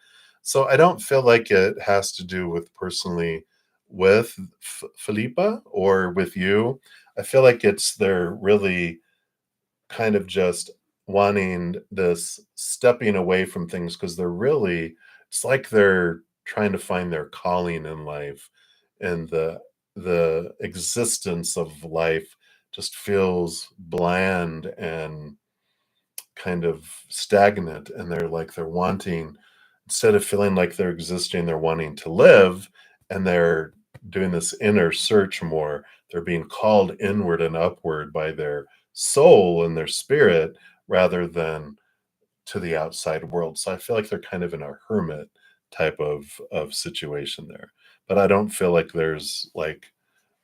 So I don't feel like it has to do with personally with Felipa or with you, I feel like they're really kind of just wanting this stepping away from things because it's like they're trying to find their calling in life, and the existence of life just feels bland and kind of stagnant, and they're wanting, instead of feeling like they're existing, they're wanting to live, and they're doing this inner search more. They're being called inward and upward by their soul and their spirit rather than to the outside world. So I feel like they're kind of in a hermit type of situation there. But I don't feel like there's like,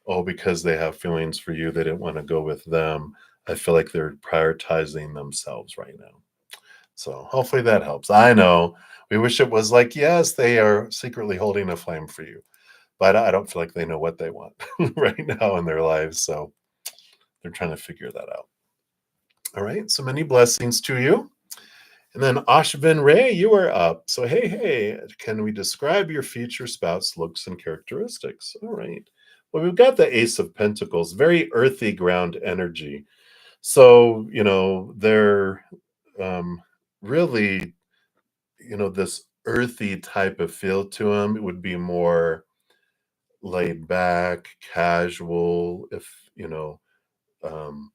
oh, because they have feelings for you, they didn't want to go with them. I feel like they're prioritizing themselves right now. So hopefully that helps. I know we wish it was like, yes, they are secretly holding a flame for you, but I don't feel like they know what they want right now in their lives. So they're trying to figure that out. All right. So many blessings to you. And then Ashvin Ray, you are up. So, hey, can we describe your future spouse looks and characteristics? All right. Well, we've got the Ace of Pentacles, very earthy ground energy. So, they're really, this earthy type of feel to them. It would be more laid back, casual, if, um,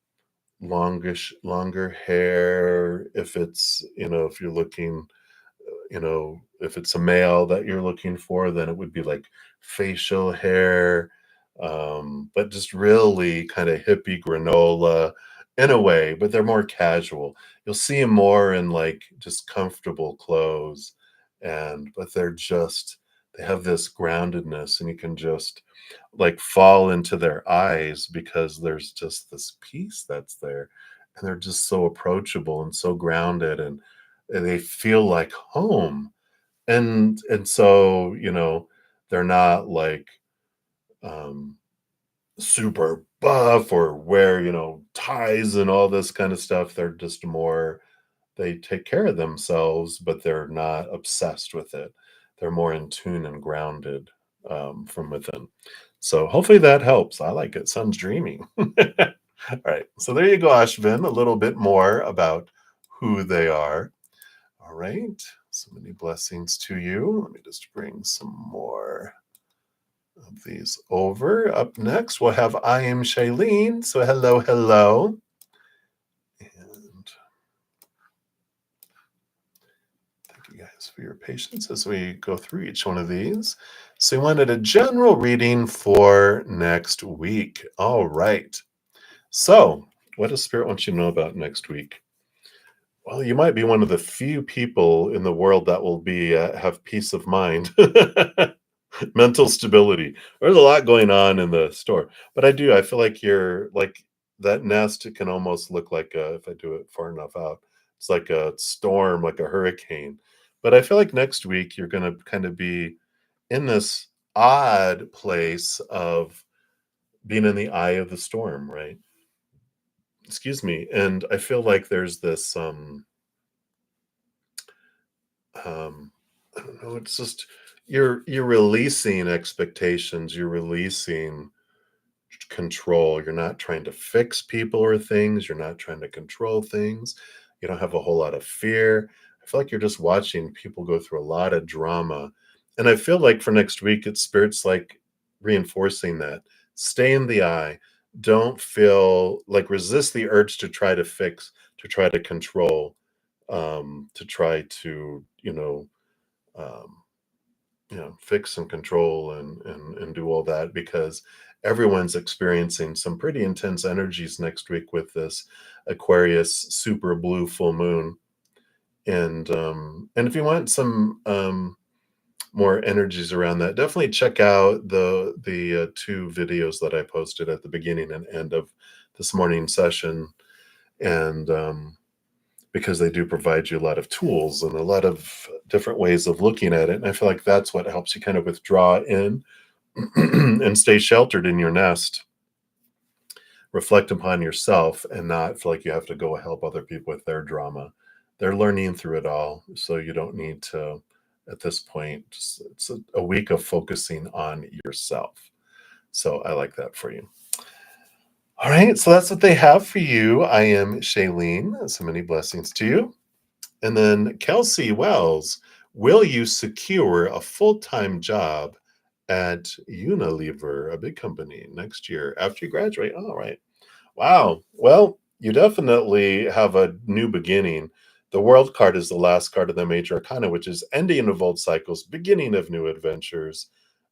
longer hair, if it's, if you're looking, if it's a male that you're looking for, then it would be like facial hair, but just really kind of hippie granola in a way, but they're more casual. You'll see them more in like just comfortable clothes, but they have this groundedness, and you can just like fall into their eyes because there's just this peace that's there, and they're just so approachable and so grounded, and they feel like home. And so, they're not like um super buff or wear, ties and all this kind of stuff. They're just more, they take care of themselves, but they're not obsessed with it. They're more in tune and grounded from within. So hopefully that helps. I like it. Sounds dreamy. All right. So there you go, Ashvin. A little bit more about who they are. All right. So many blessings to you. Let me just bring some more of these over. Up next, we'll have I Am Shailene. So hello. And thank you guys for your patience as we go through each one of these. So we wanted a general reading for next week. All right. So what does Spirit want you to know about next week? Well, you might be one of the few people in the world that will be have peace of mind, mental stability. There's a lot going on in the store, but I feel like you're like that nest. It can almost look like if I do it far enough out, it's like a storm, like a hurricane. But I feel like next week you're going to kind of be in this odd place of being in the eye of the storm, right? Excuse me. And I feel like there's this um I don't know, it's just you're releasing expectations, you're releasing control. You're not trying to fix people or things, you're not trying to control things. You don't have a whole lot of fear. I feel like you're just watching people go through a lot of drama. And I feel like for next week, it's spirits like reinforcing that. Stay in the eye. Don't feel like, resist the urge to try to fix, to try to control, to try to, um, fix and control and do all that, because everyone's experiencing some pretty intense energies next week with this Aquarius super blue full moon. And if you want some more energies around that, definitely check out the two videos that I posted at the beginning and end of this morning session. And because they do provide you a lot of tools and a lot of different ways of looking at it. And I feel like that's what helps you kind of withdraw in and stay sheltered in your nest, reflect upon yourself, and not feel like you have to go help other people with their drama. They're learning through it all. So you don't need to at this point. It's a week of focusing on yourself. So I like that for you. All right, so that's what they have for you. I am Shailene. So many blessings to you. And then Kelsey Wells, will you secure a full-time job at Unilever, a big company, next year after you graduate? All right. Wow. Well, you definitely have a new beginning. The world card is the last card of the major arcana, which is ending of old cycles, beginning of new adventures,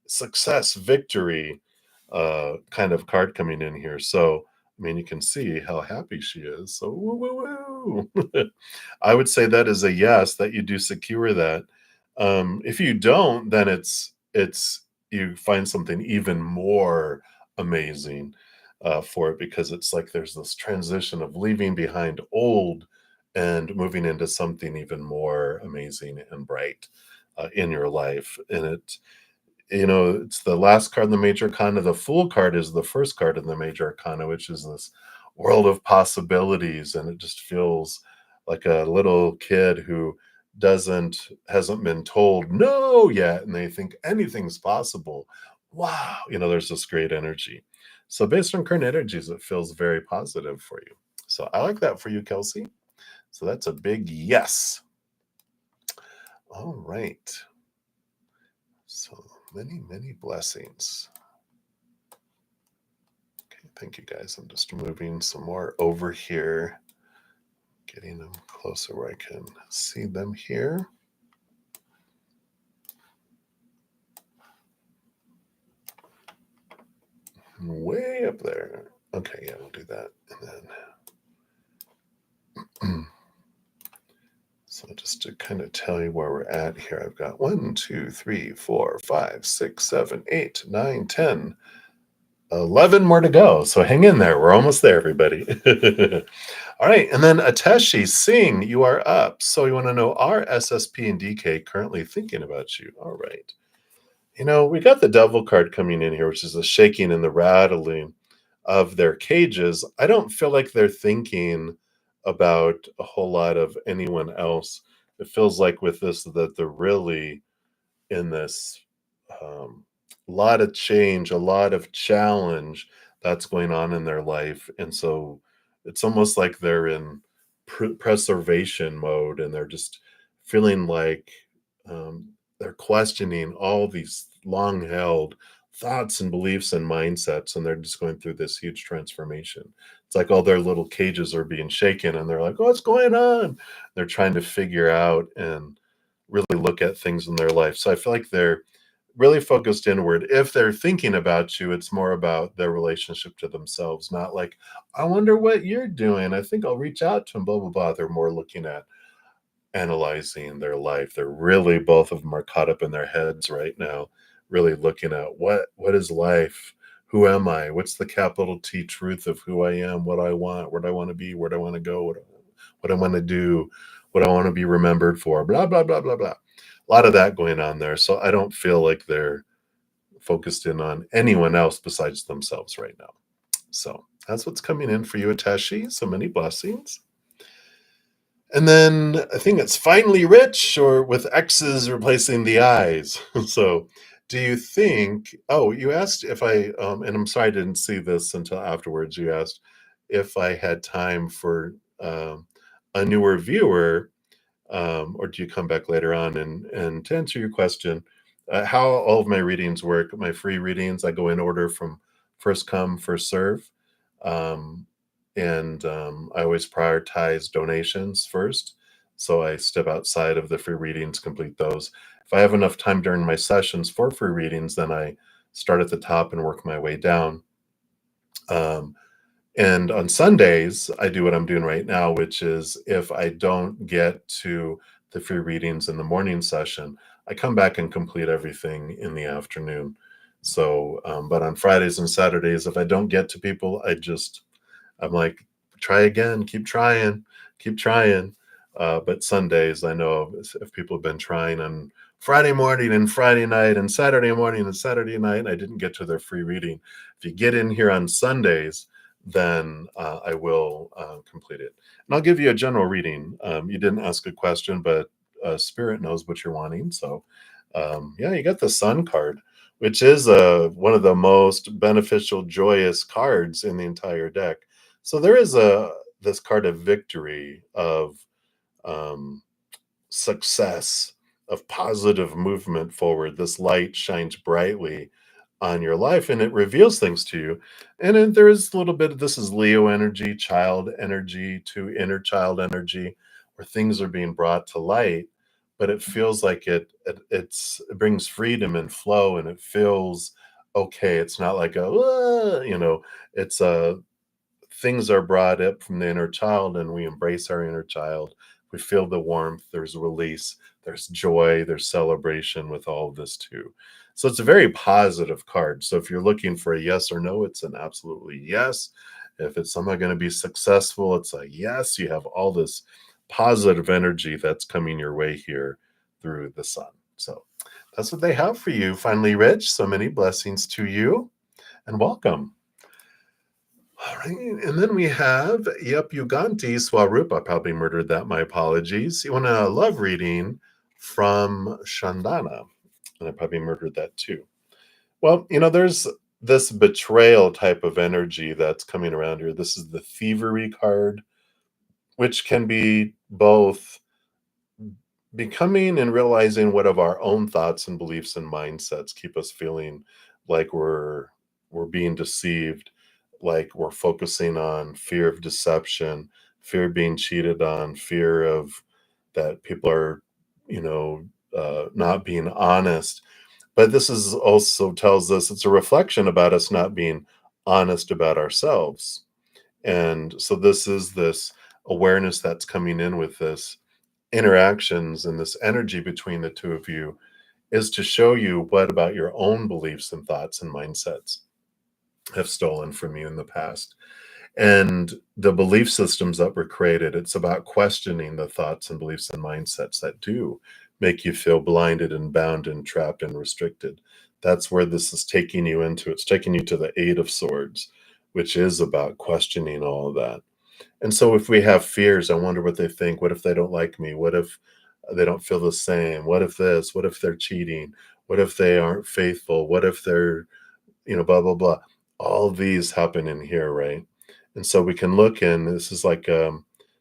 success, victory, kind of card coming in here. So, I mean, you can see how happy she is. So, woo, woo, woo. I would say that is a yes, that you do secure that. If you don't, then it's you find something even more amazing for it, because it's like there's this transition of leaving behind old and moving into something even more amazing and bright in your life. And it's the last card in the major arcana. The Fool card is the first card in the major arcana, which is this world of possibilities. And it just feels like a little kid who hasn't been told no yet, and they think anything's possible. Wow, there's this great energy. So based on current energies, it feels very positive for you. So I like that for you, Kelsey. So that's a big yes. All right. So many, many blessings. Okay, thank you guys. I'm just moving some more over here, getting them closer where I can see them here. Way up there. Okay, yeah, we'll do that. And then so just to kind of tell you where we're at here, I've got 1, 2, 3, 4, 5, 6, 7, 8, 9, 10, 11 more to go. So hang in there. We're almost there, everybody. All right. And then Ateshi Singh, you are up. So you want to know, are SSP and DK currently thinking about you? All right. We got the devil card coming in here, which is the shaking and the rattling of their cages. I don't feel like they're thinking about a whole lot of anyone else. It feels like with this that they're really in this lot of change, a lot of challenge that's going on in their life. And so it's almost like they're in preservation mode, and they're just feeling like they're questioning all these long held thoughts and beliefs and mindsets, and they're just going through this huge transformation. It's like all their little cages are being shaken, and they're like, what's going on? They're trying to figure out and really look at things in their life. So I feel like they're really focused inward. If they're thinking about you, it's more about their relationship to themselves, not like, I wonder what you're doing. I think I'll reach out to them, blah, blah, blah. They're more looking at analyzing their life. They're really, both of them are caught up in their heads right now, really looking at what is life? Who am I? What's the capital T truth of who I am, what I want, where do I want to be, where do I want to go, what I want to do, what I want to be remembered for, blah, blah, blah, blah, blah. A lot of that going on there. So I don't feel like they're focused in on anyone else besides themselves right now. So that's what's coming in for you, Ateshi. So many blessings. And then I think it's finally rich, or with X's replacing the I's. So do you think, you asked if and I'm sorry I didn't see this until afterwards. You asked if I had time for a newer viewer, or do you come back later on? And to answer your question, how all of my readings work, my free readings, I go in order from first come, first serve. And I always prioritize donations first. So I step outside of the free readings, complete those. If I have enough time during my sessions for free readings, then I start at the top and work my way down. And on Sundays, I do what I'm doing right now, which is if I don't get to the free readings in the morning session, I come back and complete everything in the afternoon. So, but on Fridays and Saturdays, if I don't get to people, I'm like, try again, keep trying, keep trying. But Sundays, I know if people have been trying on Friday morning and Friday night and Saturday morning and Saturday night, and I didn't get to their free reading. If you get in here on Sundays, then I will complete it. And I'll give you a general reading. You didn't ask a question, but spirit knows what you're wanting. So, yeah, you got the Sun card, which is one of the most beneficial, joyous cards in the entire deck. So there is a this card of victory, of um, success, of positive movement forward. This light shines brightly on your life and it reveals things to you. And then there is a little bit of this is Leo energy, child energy to inner child energy, where things are being brought to light, but it feels like it brings freedom and flow and it feels okay. It's not like a, it's a things are brought up from the inner child and we embrace our inner child. We feel the warmth, there's release, there's joy, there's celebration with all of this too. So it's a very positive card. So if you're looking for a yes or no, it's an absolutely yes. If it's am I going to be successful, it's a yes. You have all this positive energy that's coming your way here through the sun. So that's what they have for you. Finally, Rich, so many blessings to you and welcome. All right, and then we have, yep, Yuganti Swarupa, probably murdered that, my apologies. You want a love reading from Shandana, and I probably murdered that too. Well, there's this betrayal type of energy that's coming around here. This is the thievery card, which can be both becoming and realizing what of our own thoughts and beliefs and mindsets keep us feeling like we're being deceived, like we're focusing on fear of deception, fear of being cheated on, fear of that people are, not being honest. But this is also tells us it's a reflection about us not being honest about ourselves. And so this is this awareness that's coming in with this interactions and this energy between the two of you is to show you what about your own beliefs and thoughts and mindsets have stolen from you in the past. And the belief systems that were created, it's about questioning the thoughts and beliefs and mindsets that do make you feel blinded and bound and trapped and restricted. That's where this is taking you into. It's taking you to the Eight of Swords, which is about questioning all of that. And so if we have fears, I wonder what they think. What if they don't like me? What if they don't feel the same? What if this? What if they're cheating? What if they aren't faithful? What if they're, blah, blah, blah. All these happen in here, right? And so we can look in, this is like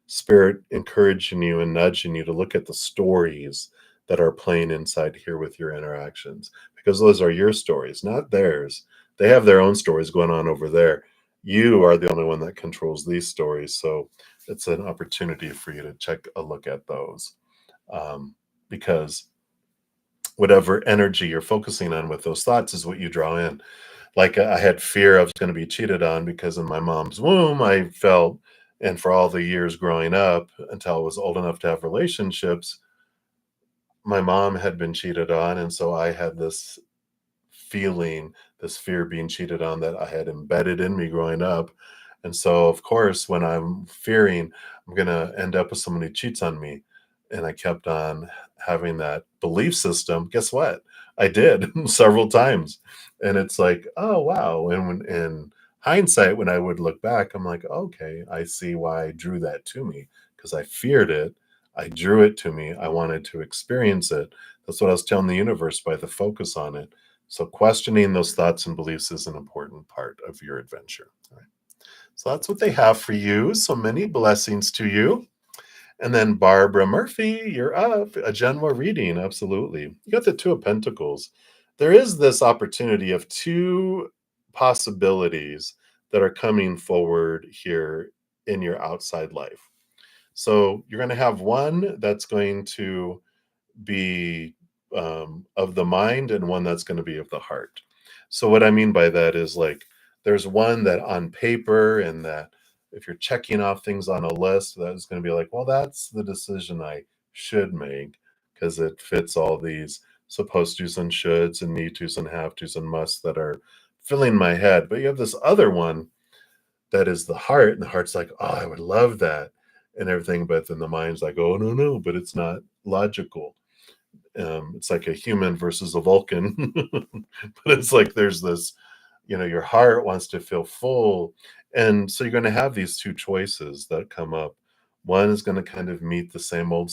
spirit encouraging you and nudging you to look at the stories that are playing inside here with your interactions, because those are your stories, not theirs. They have their own stories going on over there. You are the only one that controls these stories. So it's an opportunity for you to check a look at those, because whatever energy you're focusing on with those thoughts is what you draw in. Like I had fear I was going to be cheated on because in my mom's womb, I felt, and for all the years growing up until I was old enough to have relationships, my mom had been cheated on. And so I had this feeling, this fear of being cheated on that I had embedded in me growing up. And so, of course, when I'm fearing I'm going to end up with someone who cheats on me, and I kept on having that belief system, guess what? I did several times. And it's like, oh, wow. And when in hindsight, when I would look back, I'm like, okay, I see why I drew that to me, because I feared it. I drew it to me. I wanted to experience it. That's what I was telling the universe by the focus on it. So questioning those thoughts and beliefs is an important part of your adventure. All right. So that's what they have for you. So many blessings to you. And then Barbara Murphy, you're up. A general reading, absolutely. You got the Two of Pentacles. There is this opportunity of two possibilities that are coming forward here in your outside life. So you're going to have one that's going to be of the mind and one that's going to be of the heart. So what I mean by that is, like, there's one that on paper, and that if you're checking off things on a list, that is going to be like, well, that's the decision I should make because it fits all these supposed tos and shoulds and need tos and have tos and musts that are filling my head. But you have this other one that is the heart, and the heart's like, oh, I would love that and everything, but then the mind's like, oh, no, no, but it's not logical. It's like a human versus a Vulcan. But it's like there's this, your heart wants to feel full. And so you're going to have these two choices that come up. One is going to kind of meet the same old,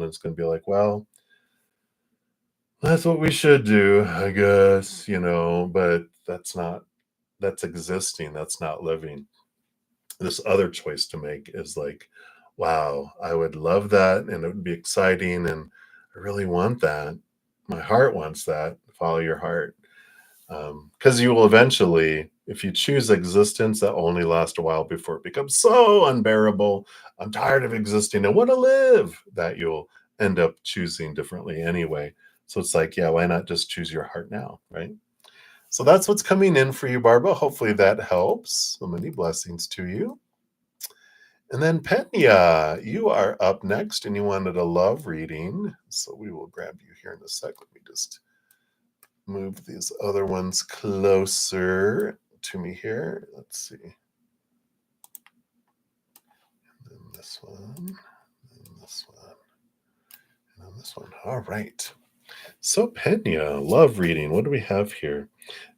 and it's going to be like, well, that's what we should do, I guess, but that's existing, that's not living. This other choice to make is like, wow, I would love that and it would be exciting and I really want that. My heart wants that. Follow your heart. Because you will eventually, if you choose existence, that only lasts a while before it becomes so unbearable. I'm tired of existing. I want to live. That you'll end up choosing differently anyway. So it's like, yeah, why not just choose your heart now, right? So that's what's coming in for you, Barbara. Hopefully that helps. So many blessings to you. And then Penya, you are up next and you wanted a love reading. So we will grab you here in a sec. Let me just move these other ones closer to me here. Let's see. And then this one, and this one, and then this one. All right. So Penya, love reading. What do we have here?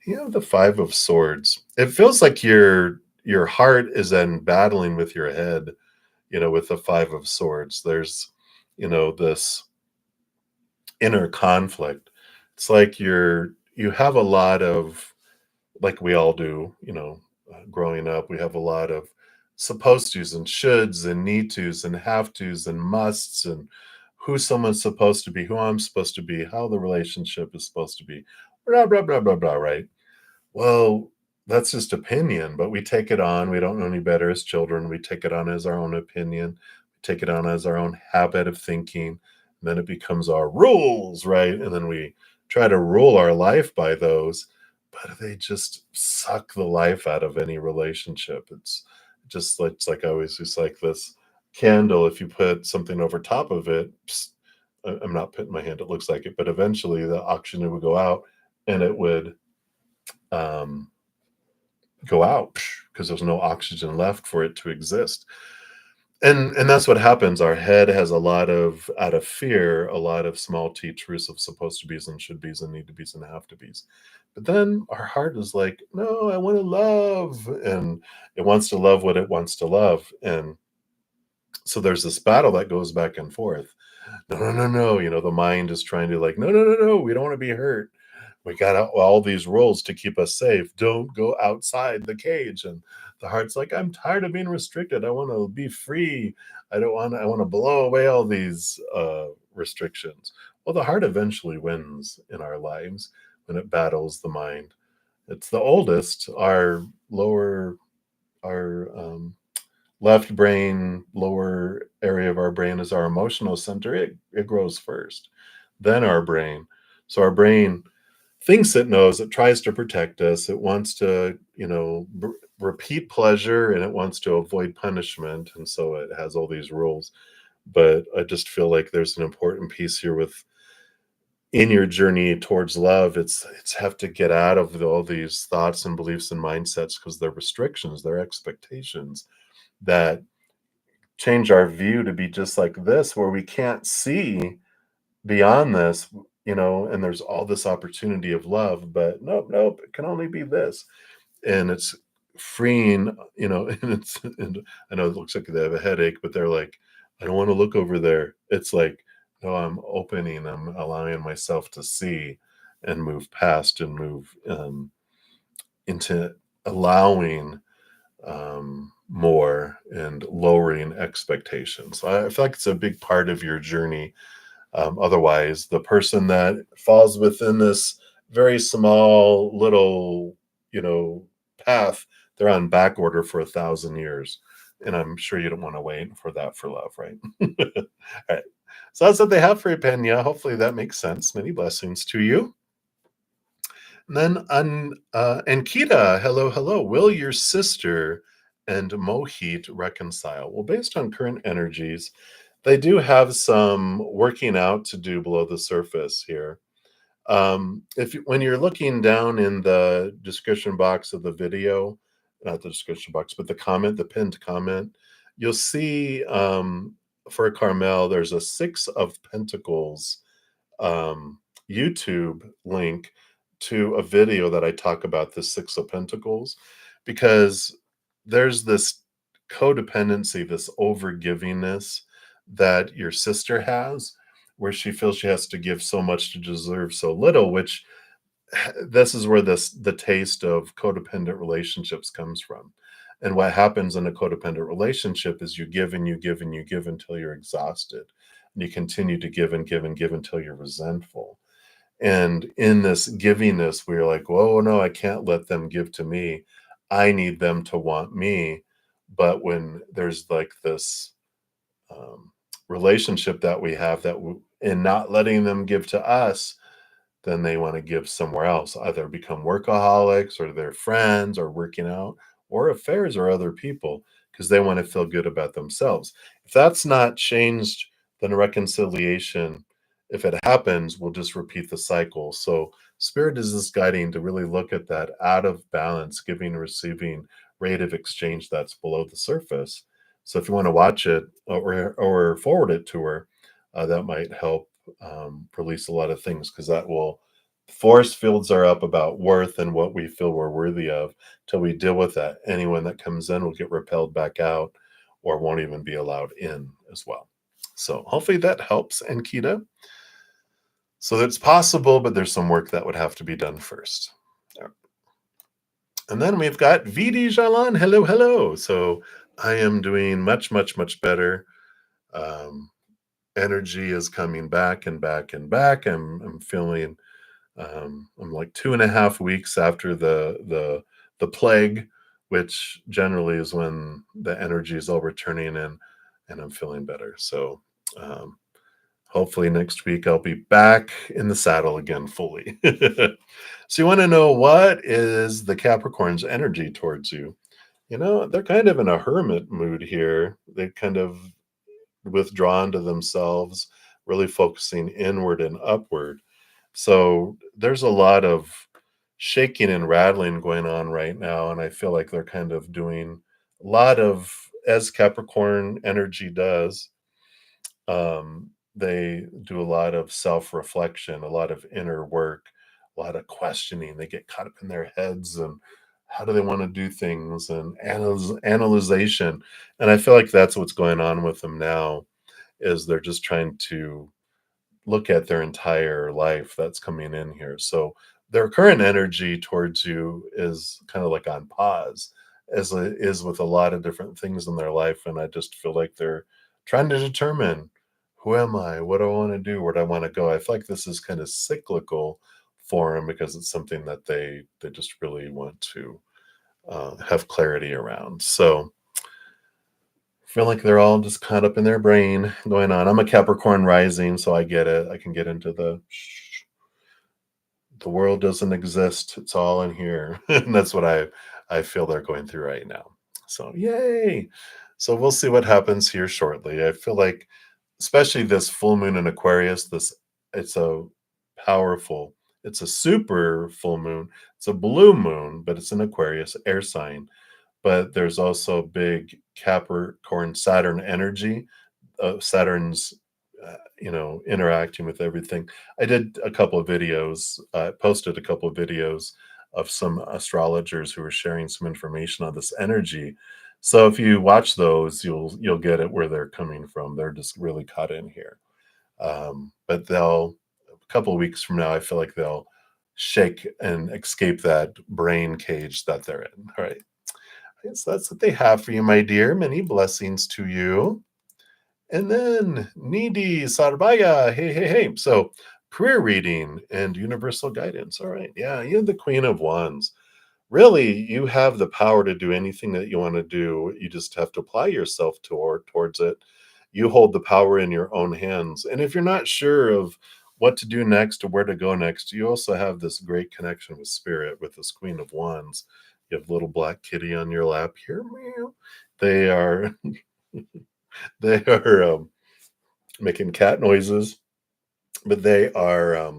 You have the Five of Swords. It feels like your heart is then battling with your head, with the Five of Swords. There's, this inner conflict. It's like you have a lot of, like we all do, growing up, we have a lot of supposed tos and shoulds and need tos and have tos and musts and who someone's supposed to be, who I'm supposed to be, how the relationship is supposed to be, blah, blah, blah, blah, blah, right? Well, that's just opinion, but we take it on. We don't know any better as children. We take it on as our own opinion, we take it on as our own habit of thinking. And then it becomes our rules, right? And then we try to rule our life by those, but they just suck the life out of any relationship. It's like I always just like this candle. If you put something over top of it, I'm not putting my hand, it looks like it, but eventually the oxygen would go out and it would um, go out because there's no oxygen left for it to exist. And that's what happens. Our head has a lot of, out of fear, a lot of small t truths of supposed to be's and should be's and need to be's and have to be's. But then our heart is like, no, I want to love. And it wants to love what it wants to love. And so there's this battle that goes back and forth. No, no, no, no. The mind is trying to like, no, no, no, no. We don't want to be hurt. We got all these rules to keep us safe. Don't go outside the cage. And the heart's like, I'm tired of being restricted. I want to be free. I want to blow away all these restrictions. Well, the heart eventually wins in our lives when it battles the mind. It's the oldest. Our left brain, lower area of our brain is our emotional center. It grows first, then our brain. So our brain thinks it knows, it tries to protect us, it wants to repeat pleasure and it wants to avoid punishment, and so it has all these rules. But I just feel like there's an important piece here with, in your journey towards love, it's have to get out of all these thoughts and beliefs and mindsets, because they're restrictions, they're expectations that change our view to be just like this, where we can't see beyond this, and there's all this opportunity of love, but nope, nope, it can only be this. And it's freeing, and I know it looks like they have a headache, but they're like, I don't want to look over there. It's like, no, I'm allowing myself to see and move past and move into allowing more and lowering expectations. So I feel like it's a big part of your journey. Otherwise, the person that falls within this very small little, path, they're on back order for 1,000 years. And I'm sure you don't want to wait for that for love, right? All right. So that's what they have for you, Pena. Hopefully that makes sense. Many blessings to you. And then Ankita, hello, hello. Will your sister and Mohit reconcile? Well, based on current energies, they do have some working out to do below the surface here. When you're looking down in the description box of the video, not the description box, but the pinned comment, you'll see for Carmel, there's a Six of Pentacles YouTube link to a video that I talk about the Six of Pentacles, because there's this codependency, this overgivingness that your sister has, where she feels she has to give so much to deserve so little, which this is where the taste of codependent relationships comes from. And what happens in a codependent relationship is you give and you give and you give until you're exhausted. And you continue to give and give and give until you're resentful. And in this givingness, we're like, whoa, no, I can't let them give to me. I need them to want me. But when there's like this um, relationship that we have in not letting them give to us, then they want to give somewhere else, either become workaholics or their friends or working out or affairs or other people because they want to feel good about themselves. If that's not changed, then reconciliation, if it happens, will just repeat the cycle. So, spirit is just guiding to really look at that out of balance, giving, receiving rate of exchange that's below the surface. So, if you want to watch it or forward it to her, that might help release a lot of things because that will force fields are up about worth and what we feel we're worthy of till we deal with that. Anyone that comes in will get repelled back out or won't even be allowed in as well. So hopefully that helps, Ankita. So that's possible, but there's some work that would have to be done first. And then we've got VD Jalan. Hello, hello. So I am doing much, much, much better. Um, Energy is coming back and back and back. I'm feeling I'm like 2.5 weeks after the plague, which generally is when the energy is all returning and I'm feeling better. So um, hopefully next week I'll be back in the saddle again fully. So you want to know what is the Capricorn's energy towards you? You know, they're kind of in a hermit mood here. They kind of withdrawn to themselves, really focusing inward and upward. So there's a lot of shaking and rattling going on right now. And I feel like they're kind of doing a lot of, as Capricorn energy does, they do a lot of self reflection, a lot of inner work, a lot of questioning. They get caught up in their heads and how do they want to do things and analyzation. And I feel like that's what's going on with them now is they're just trying to look at their entire life that's coming in here. So their current energy towards you is kind of like on pause, as it is with a lot of different things in their life. And I just feel like they're trying to determine who am I? What do I want to do? Where do I want to go? I feel like this is kind of cyclical for them because it's something that they just really want to have clarity around. So feel like they're all just caught up in their brain going on. I'm a Capricorn rising, so I get it. I can get into the world doesn't exist. It's all in here. And that's what I feel they're going through right now. So yay. So we'll see what happens here shortly. I feel like especially this full moon in Aquarius, this it's a powerful, it's a super full moon. It's a blue moon, but it's an Aquarius air sign, but there's also big Capricorn Saturn energy. Saturn's, interacting with everything. I did a couple of videos, posted a couple of videos of some astrologers who were sharing some information on this energy. So if you watch those, you'll get it where they're coming from. They're just really caught in here. But they'll a couple of weeks from now, I feel like they'll shake and escape that brain cage that they're in. All right. Yes, that's what they have for you, my dear. Many blessings to you. And then Needy Sarbaya. Hey, hey, hey. So career reading and universal guidance. All right. Yeah, you're the Queen of Wands. Really, you have the power to do anything that you want to do. You just have to apply yourself towards it. You hold the power in your own hands. And if you're not sure of what to do next or where to go next, you also have this great connection with spirit with this Queen of Wands. You have little black kitty on your lap here. Meow. They are they are making cat noises, but they are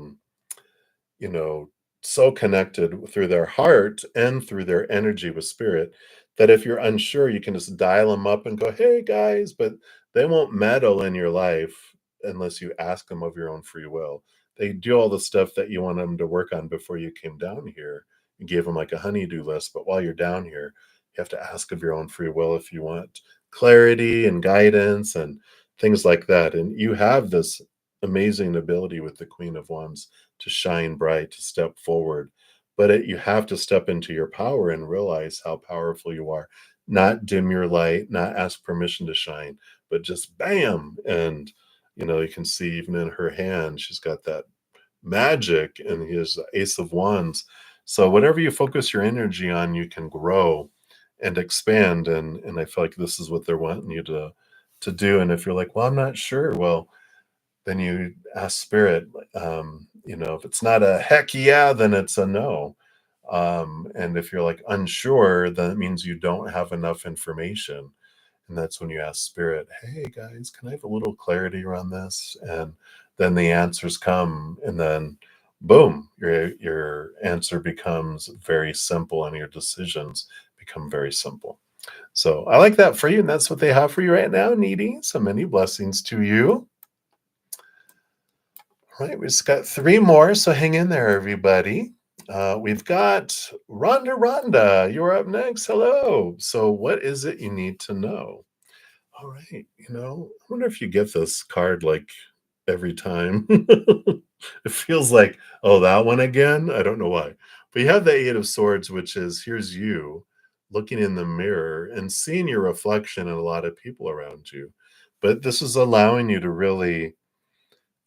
you know, so connected through their heart and through their energy with spirit that if you're unsure, you can just dial them up and go, "Hey guys," but they won't meddle in your life unless you ask them of your own free will. They do all the stuff that you want them to work on before you came down here. You gave them like a honeydew list, but while you're down here, You have to ask of your own free will if you want clarity and guidance and things like that. And you have this amazing ability with the Queen of Wands to shine bright, to step forward. But you have to step into your power and realize how powerful you are. Not dim your light, not ask permission to shine, but just bam. And, you can see even in her hand, she's got that magic, and he is the Ace of Wands. So whatever you focus your energy on, you can grow and expand. And I feel like this is what they're wanting you to do. And if you're like, well, I'm not sure, well, then you ask spirit. If it's not a heck yeah, then it's a no. And if you're like unsure, then it means you don't have enough information. And that's when you ask spirit, hey guys, can I have a little clarity around this? And then the answers come, and then boom, your answer becomes very simple and your decisions become very simple. So I like that for you, and that's what they have for you right now, Needy. So many blessings to you. All right, we just got three more, so hang in there, everybody. We've got Rhonda. Rhonda, you're up next. Hello. So what is it you need to know? All right. I wonder if you get this card like every time. It feels like, oh, that one again? I don't know why. But you have the Eight of Swords, which is here's you looking in the mirror and seeing your reflection in a lot of people around you. But this is allowing you to really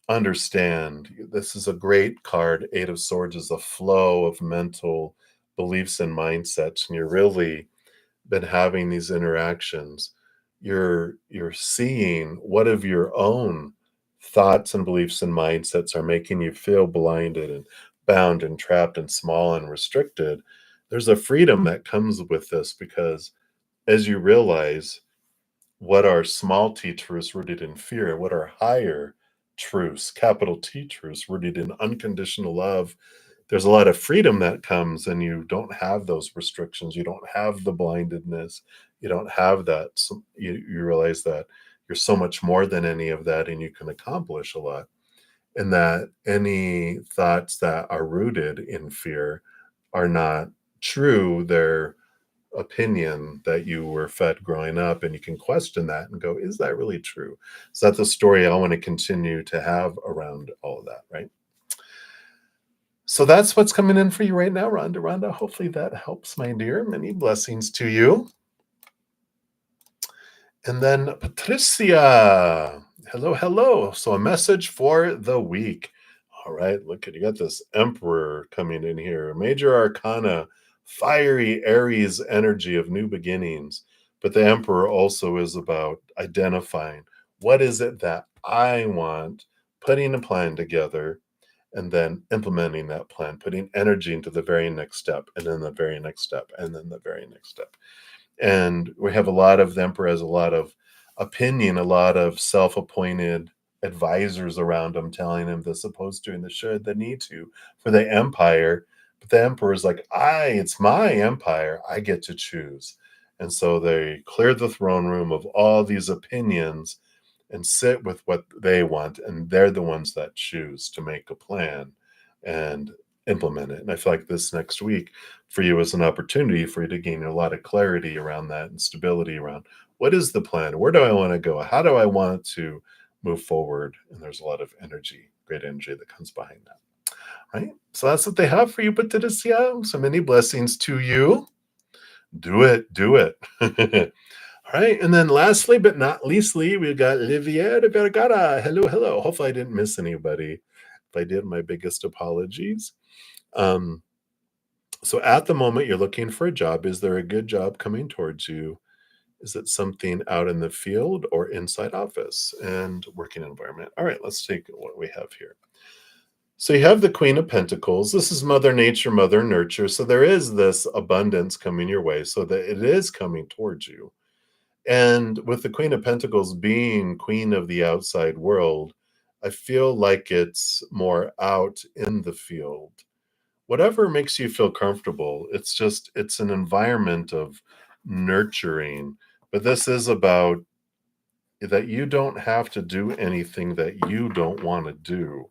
understand. This is a great card. Eight of Swords is a flow of mental beliefs and mindsets, and you're really been having these interactions, you're seeing what of your own thoughts and beliefs and mindsets are making you feel blinded and bound and trapped and small and restricted. There's a freedom that comes with this, because as you realize what are small t truths rooted in fear, what are higher truths, capital T truths rooted in unconditional love, there's a lot of freedom that comes, and you don't have those restrictions. You don't have the blindedness. You don't have that. So you realize that you're so much more than any of that, and you can accomplish a lot. And that any thoughts that are rooted in fear are not true. They're opinion that you were fed growing up, and you can question that and go, is that really true? Is that the story I want to continue to have around all of that, right? So that's what's coming in for you right now, Rhonda. Rhonda, hopefully that helps, my dear. Many blessings to you. And then Patricia. Hello, hello. So a message for the week. All right, look at you got this Emperor coming in here. Major Arcana, fiery Aries energy of new beginnings. But the Emperor also is about identifying what is it that I want, putting a plan together, and then implementing that plan, putting energy into the very next step, and then the very next step, and then the very next step. And we have a lot of the Emperor has a lot of opinion, a lot of self-appointed advisors around him telling him the supposed to and the should, the need to for the empire. But the Emperor is like, it's my empire. I get to choose. And so they clear the throne room of all these opinions and sit with what they want, and they're the ones that choose to make a plan and implement it. And I feel like this next week for you is an opportunity for you to gain a lot of clarity around that and stability around what is the plan, where do I want to go, how do I want to move forward. And there's a lot of energy, great energy that comes behind that, right? So that's what they have for you, Patricia. So many blessings to you. Do it, do it. All right, and then lastly but not leastly, we've got Livier de Vergara. Hello, hello. Hopefully I didn't miss anybody. If I did, my biggest apologies. So at the moment, you're looking for a job. Is there a good job coming towards you? Is it something out in the field or inside office and working environment? All right, let's take what we have here. So you have the Queen of Pentacles. This is Mother Nature, Mother Nurture. So there is this abundance coming your way, so that it is coming towards you. And with the Queen of Pentacles being queen of the outside world, I feel like it's more out in the field. Whatever makes you feel comfortable, it's an environment of nurturing. But this is about that you don't have to do anything that you don't want to do.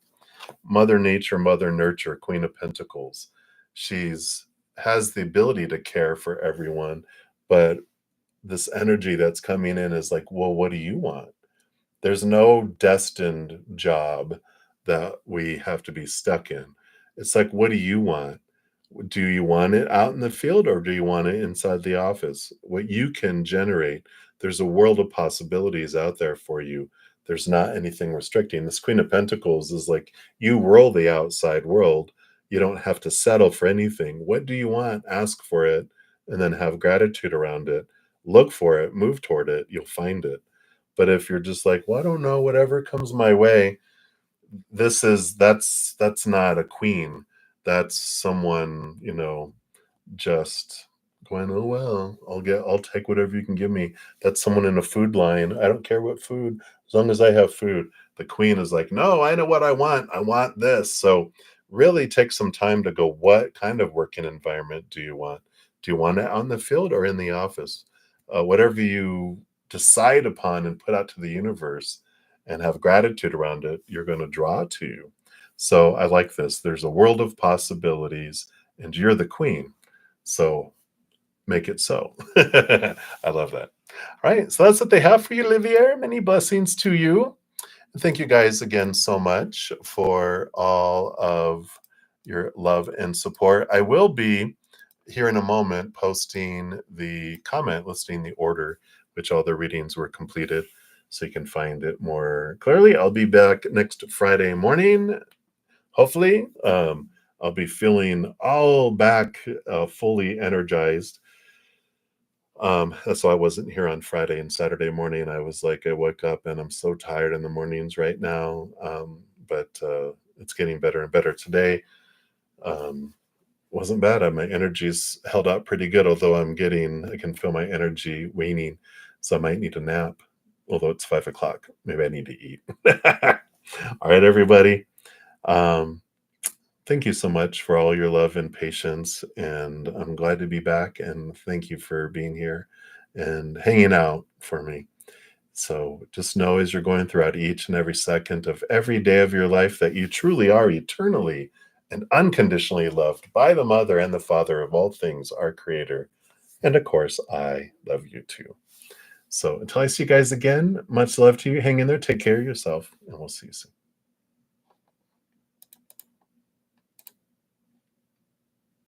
Mother Nature, Mother Nurture, Queen of Pentacles. She's has the ability to care for everyone, But this energy that's coming in is like, well, what do you want? There's no destined job that we have to be stuck in. It's like, what do you want? Do you want it out in the field or do you want it inside the office? What you can generate, there's a world of possibilities out there for you. There's not anything restricting. This Queen of Pentacles is like you rule the outside world. You don't have to settle for anything. What do you want? Ask for it and then have gratitude around it. Look for it, move toward it, you'll find it. But if you're just like, well, I don't know, whatever comes my way, that's not a queen. That's someone, just going, oh well, I'll take whatever you can give me. That's someone in a food line. I don't care what food, as long as I have food. The queen is like, no, I know what I want. I want this. So really take some time to go, what kind of working environment do you want? Do you want it on the field or in the office? Whatever you decide upon and put out to the universe and have gratitude around it, you're going to draw to you. So I like this. There's a world of possibilities, and you're the queen. So make it so. I love that. All right. So that's what they have for you, Olivier. Many blessings to you. Thank you guys again so much for all of your love and support. I will be here in a moment posting the comment listing the order which all the readings were completed so you can find it more clearly. I'll be back next Friday morning, hopefully. I'll be feeling all back fully energized. That's why I wasn't here on Friday and Saturday morning. I was like, I woke up and I'm so tired in the mornings right now. But it's getting better and better today. Wasn't bad. My energy's held up pretty good, although I can feel my energy waning. So I might need a nap, although it's 5 o'clock. Maybe I need to eat. All right, everybody. Um, Thank you so much for all your love and patience. And I'm glad to be back. And thank you for being here and hanging out for me. So just know as you're going throughout each and every second of every day of your life that you truly are eternally and unconditionally loved by the Mother and the Father of all things, our Creator. And of course, I love you too. So until I see you guys again, much love to you. Hang in there. Take care of yourself, and we'll see you soon.